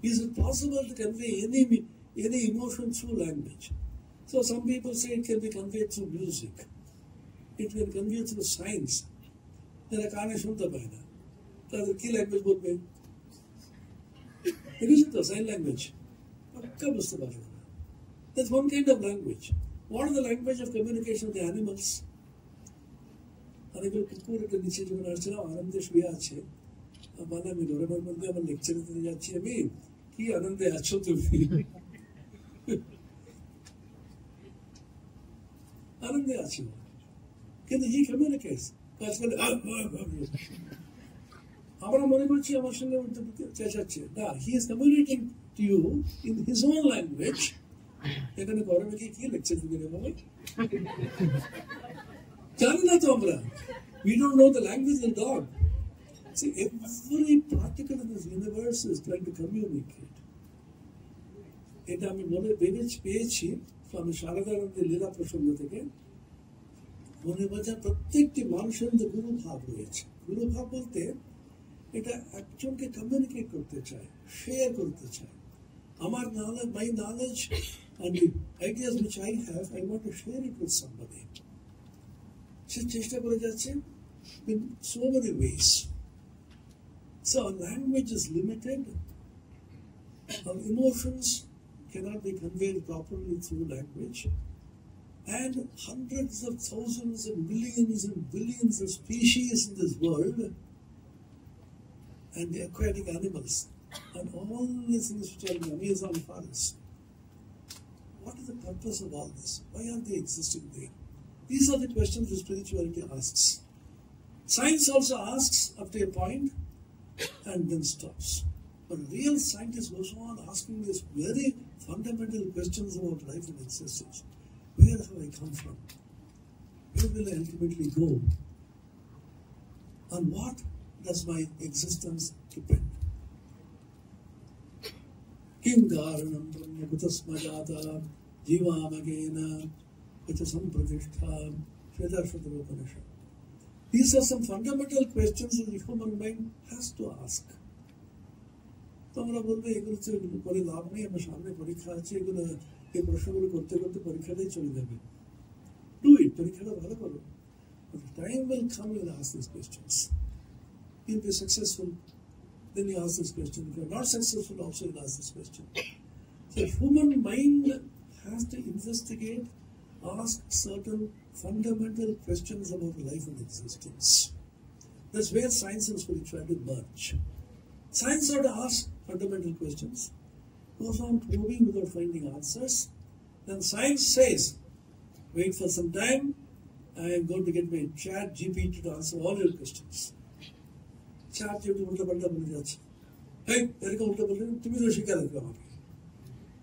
Is it possible to convey any emotion through language? So some people say it can be conveyed through music. It can be conveyed through science. যারা কানে শুনতে পায় না তাদের কি language বলবে? দেখেছি তো সাইন ল্যাঙ্গুয়েজ, পাক্কা বুঝতে পারবে না। That's one kind of language. What is the language of communication of the animals? অনেকগুলো কুকুর একটা নিচে যখন আসছিলাম, আনন্দে শুয়ে আছে, মানে আমি ঘরের মধ্যে আমার লেকচার দিতে যাচ্ছি, আমি কি আনন্দে আছো তুমি, আনন্দে আছো, কিন্তু হি কমিউনিকেটস। আমরা মনে করছি আমার সঙ্গে চেঁচাচ্ছে না, he is communicating to you in his own language. এখানে গরমে গিয়ে কি লেকচার দিতে হবে জানি না তো আমরা, we don't know the language of the dog. See, every particle in this universe is trying to communicate. এটা আমি মনে পেয়েছি স্বামী শারদানন্দের লীলা প্রসঙ্গ থেকে। মনে বোঝা প্রত্যেকটি মানুষের মধ্যে গুরু ভাব রয়েছে। গুরু ভাব বলতে এটা একজনকে কমিউনিকেট করতে চায়, শেয়ার করতে চায়। আমার knowledge, my knowledge and the ideas which I have, I want to share it with somebody. সে চেষ্টা করে যাচ্ছে in so many ways. So our language is limited. Our emotions cannot be conveyed properly through language. And hundreds of thousands and billions of species in this world, and the aquatic animals, and all these things which are in the Amazon forest. What is the purpose of all this? Why are they existing there? These are the questions that spirituality asks. Science also asks up to a point and then stops. But a real scientist goes on asking these very fundamental questions about life and existence. Where have I come from? Where will I ultimately go? On what does my existence depend? Kim karanam brahma kutasmajata jivamagena kutasam pratishta Shvetasvatara Upanishad. These are some fundamental questions that the human mind has to ask. তোমরা বলবে এগুলো করে লাভ নেই, আমার সামনে পরীক্ষা আছে, এগুলো এই প্রশ্নগুলো করতে করতে পরীক্ষাটাই চলে যাবে। Do it, পরীক্ষাটা ভালো করো। But the time will come, you'll ask these questions. You'll be successful, then you ask this question. If you're not successful, also you'll ask this question. So human mind has to investigate, ask certain fundamental questions about life and existence. That's where science and spirituality merge. Science ought to ask fundamental questions, goes on probing without finding answers. Then science says, wait for some time, I am going to get my ChatGPT to answer all your questions. ChatGPT ulta palta bole jacche. Hey, erika ulta bolle tumi to shikar dibe amake.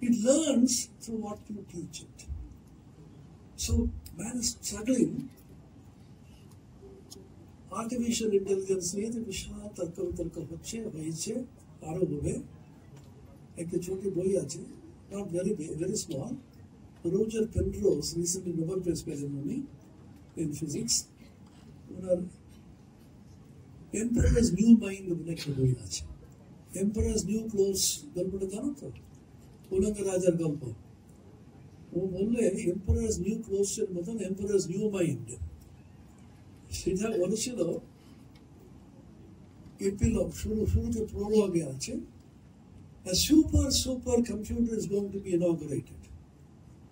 It learns through what you teach it. So man is struggling. Artificial intelligence নিয়ে যে বিশাল তর্ক বিতর্ক হচ্ছে, হয়েছে, আরো হবে। একটা ছোট বই আছে, not very small. Roger Penrose recently Nobel Prize পেলেন উনি in physics. Owner Emperor's New Mind বলে একটা বই আছে। Emperor's New Clothes গল্পটা জানো তো? উলঙ্গ রাজার গল্প। ও বললে Emperor's New Clothes এর মতন Emperor's New Mind। সেটা বলেছিল এপিলগ, শুরুতে প্রোলগে আছে, a super computer is going to be inaugurated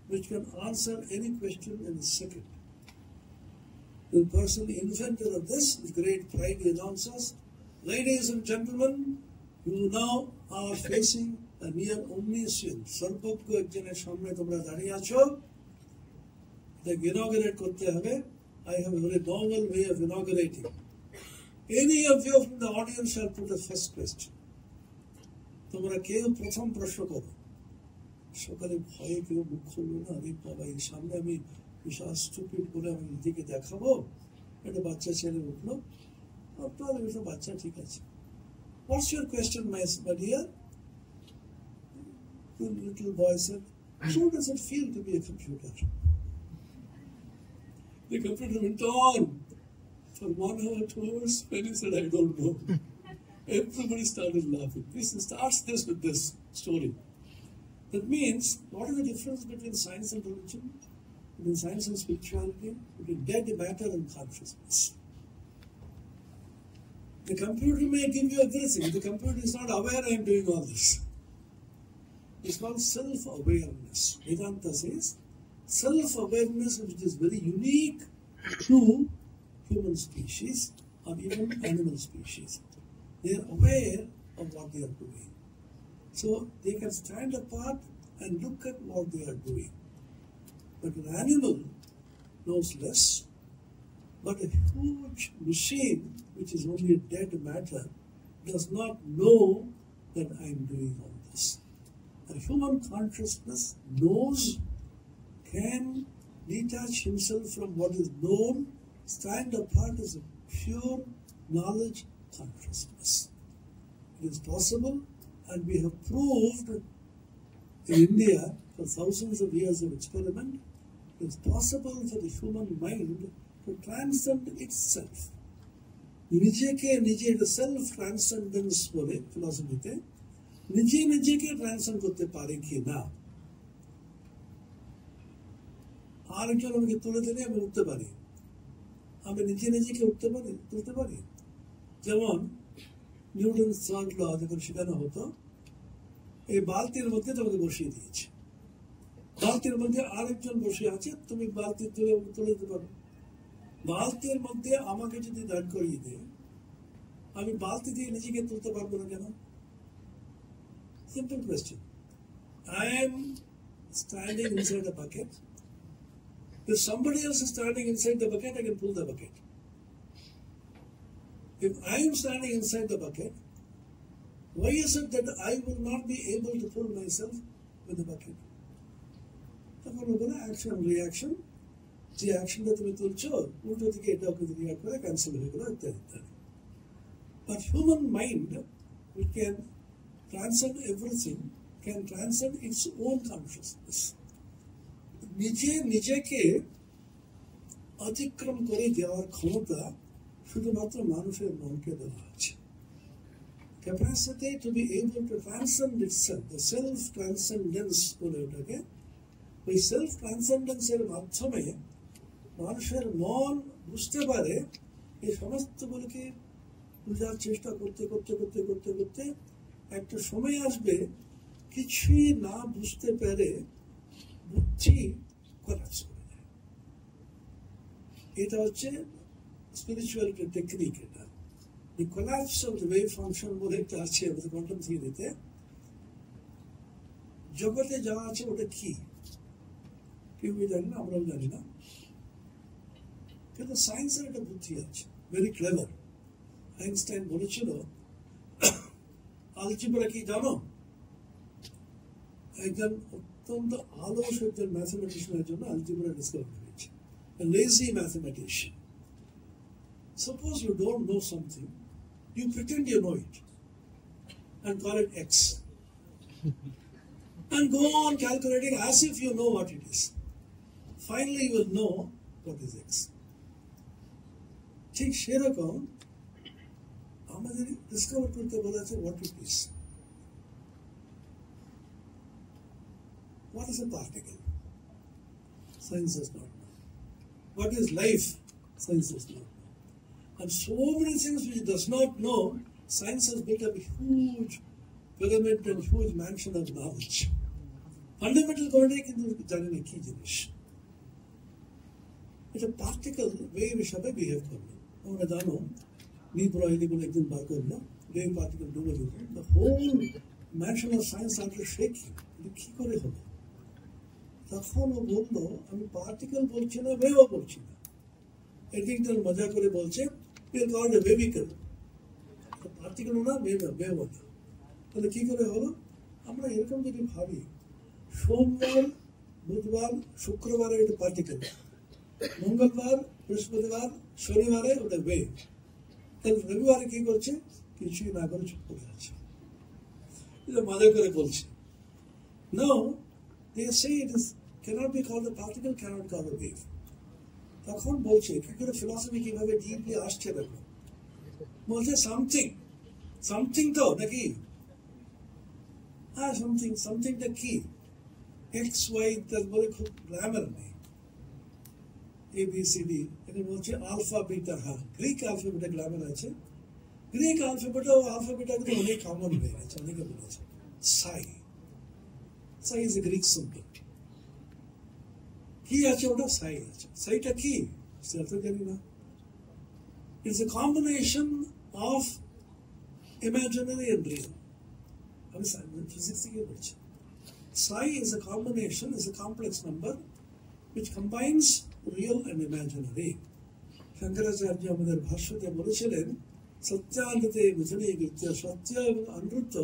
which can answer any question in a second. The person, inventor of this, with great pride he announces, ladies and gentlemen, you now are facing a near omniscient সর্বজ্ঞ একজনের সামনে তোমরা দাঁড়িয়ে আছো, এটাকে inaugurate করতে হবে। I have a very novel way of inaugurating. Any of you from the audience shall put the first question. তোমরা কেউ প্রথম প্রশ্ন করো। সকালে ভয়ে কেউ মুখ খুললো না, আরে বাবা এই সামনে আমি বিশাল স্টুপিড করে আমি নিজেকে দেখাবো। একটা বাচ্চা ছেলে উঠলো, আপনার একটা বাচ্চা, ঠিক আছে, what's your question, my dear? The little boy said, how does it feel to be a computer? The computer went on for 1 hour, 2 hours, and he said, I don't know. Everybody started laughing. This starts with this story. That means, what is the difference between science and religion? Between science and spirituality? Between dead matter and consciousness. The computer may give you everything. The computer is not aware I am doing all this. It's called self-awareness. Vedanta says, self-awareness which is very unique to human species or even animal species. They are aware of what they are doing. So they can stand apart and look at what they are doing. But an animal knows less, but a huge machine, which is only a dead matter, does not know that I am doing all this. A human consciousness knows, can detach himself from what is known, stand apart as a pure knowledge, consciousness. It is possible, and we have proved in India for thousands of years of experiment, it is possible for the human mind to transcend itself. Nijeke nije, the self-transcendence bole philosophy te, nije nijeke transcend korte pare ki na. আরেকজন আমাকে তুলে দিলে আমি উঠতে পারি, আমি নিজে নিজেকে উঠতে পারি, তুলতে পারি। যেমন নিউটন থার্ড ল যখন শেখানো হতো, এই বালতির মধ্যে তোমাকে বসিয়ে দিয়েছে, বালতির মধ্যে আরেকজন বসে আছে, তুমি বালতি তুলে দিতে পারো। বালতির মধ্যে আমাকে যদি দাঁড় করিয়ে দেয়, আমি বালতি দিয়ে নিজেকে তুলতে পারবো না কেন? Simple question. I am standing inside a bucket. If somebody else is standing inside the bucket, I can pull the bucket. If I am standing inside the bucket, why is it that I will not be able to pull myself with the bucket? তখন বলে action reaction, যে অ্যাকশনটা তুমি তুলছো উল্টো দিকে এটা ওকে react করে cancel হয়ে গেল ইত্যাদি ইত্যাদি। But human mind, which can transcend everything, can transcend its own consciousness. নিজে নিজেকে অতিক্রম করে দেওয়ার ক্ষমতা শুধুমাত্র মানুষের মনকে দেওয়া আছে। Capacity to be able to transcend itself, the self transcendence বলে ওটাকে। ওই সেলফ ট্রান্সেন্ডেন্সের মাধ্যমে মানুষের মন বুঝতে পারে এই সমস্তগুলোকে বোঝার চেষ্টা করতে করতে করতে করতে করতে একটা সময় আসবে কিছুই না বুঝতে পেরে বুদ্ধি কোলাপস করে যায়। এটা হচ্ছে স্পিরিচুয়ালিটির টেকনিক। এটা the collapse of the wave function বলে একটা আছে আমাদের কোয়ান্টাম থিওরিতে। জগতে যা আছে ওটা কি কেউ জানি না, আমরাও জানি না, কিন্তু সায়েন্সের একটা বুদ্ধি আছে, ভেরি ক্লেভার। আইনস্টাইন বলেছিল আলজিব্রা কি জানো? একজন অত্যন্ত আলস একজন ম্যাথমেটিশিয়ানের জন্য আলজিব্রা ডিসকভার হয়েছে, a lazy mathematician. Suppose you don't know something, you pretend you know it and call it X and go on calculating as if you know what it is. Finally you will know what is X. ঠিক সেরকম আমাদের discover করতে বলেছে what it is. What is a particle? Science does not know. What is life? Science does not know. And so many things which it does not know, science has built up a huge pyramid and huge mansion of knowledge. Fundamental কোনটাই কিন্তু জানি না কি জিনিস। এটা particle wave হিসাবে behave করলো। আমরা জানো নিউট্রন বলে একদিন বার করলো, ওয়েভ পার্টিকেল ডুবে গেল। The whole mansion of science after shaking, এটা কি করে হলো? তখন ও বললো আমি পার্টিকেল বলছি না, ওয়েভও বলছি না। এদিকটার মজা করে বলছে ভেহিকল, পার্টিকেল না, ওয়েভও না। তাহলে কি করে হলো? আমরা এরকম যদি ভাবি সোমবার বুধবার শুক্রবারে এটা পার্টিকেল, মঙ্গলবার বৃহস্পতিবার শনিবারে ওটা ওয়েভ, তাহলে রবিবারে কি করছে? কিছুই না করে চুপ করে আছে। এটা মজা করে বলছে। No, they say it is cannot be called a particle, cannot call a wave. তখন বলছে কি করে ফিলসফি কিভাবে ডিপলি আসছে দেখো। বলছে সামথিং, সামথিং তো নাকি? হ্যাঁ সামথিং, সামথিংটা কি? এক্স ওয়াই তার বলে খুব গ্রামার নেই, ABCD, এটা বলছে আলফা বিটা। হ্যাঁ গ্রিক আলফাবেটে গ্রামার আছে, গ্রিক আলফাবেটও আলফাবেটা কিন্তু অনেক কমন হয়ে গেছে, অনেকে বলেছে সাই। সাই ইজ এ গ্রিক সিম্বল। কি আছে ওটা? সাই আছে। সাইটা কি সেটা জানি না। It's a combination of imaginary and real. আমি ফিজিক্স থেকে বলছি। Psi is a combination, is a complex number which combines real and imaginary. Shankaracharya আমাদের ভাষ্যতে বলেছিলেন সত্যানৃতে বুঝলে বিদ্যা, সত্য এবং অনৃত্য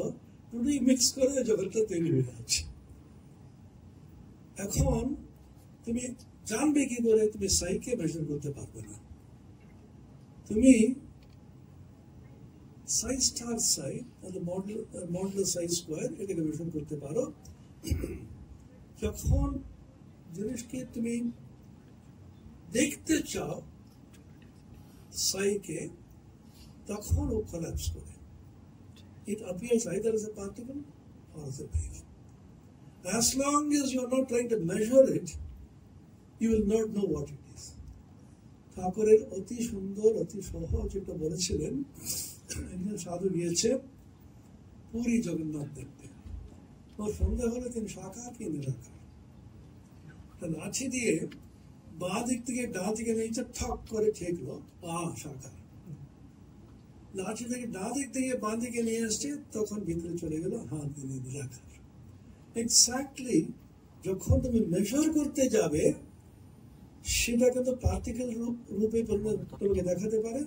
দুটোই মিক্স করে জগৎটা তৈরি হয়ে যাচ্ছে। এখন তুমি জানবে কি করে? তুমি সাইকে মেজার করতে পারবে না। তুমি সাই স্টার সাই মডুলার সাই স্কোয়ার এটাকে মেশর করতে পারো। যখন জিনিসকে তুমি দেখতে চাও সাইকে, তখন ও কোল্যাপস করে। It appears either as a particle or as a wave. As long as you are not trying to measure it, you will not know what it is. ঠাকুরের অতি সুন্দর অতি সহজ এটা বলেছিলেন, একজন সাধু গিয়েছে পুরী জগন্নাথ দেখতে। ওর সন্দেহ হলে তিনি সাকার কি নিরাকার। লাঠি দিয়ে বাঁ দিক থেকে ডান দিকে নিয়েছে, ঠক করে ঠেকলো সাকার। লাঠি থেকে ডান দিক থেকে বাঁ দিকে নিয়ে আসছে, তখন ভিতরে চলে গেল তিনি নিরাকার। এক্স্যাক্টলি যখন তুমি মেজার করতে যাবে, সেটা কিন্তু পার্টিকেল রূপে তোমাকে দেখাতে পারে,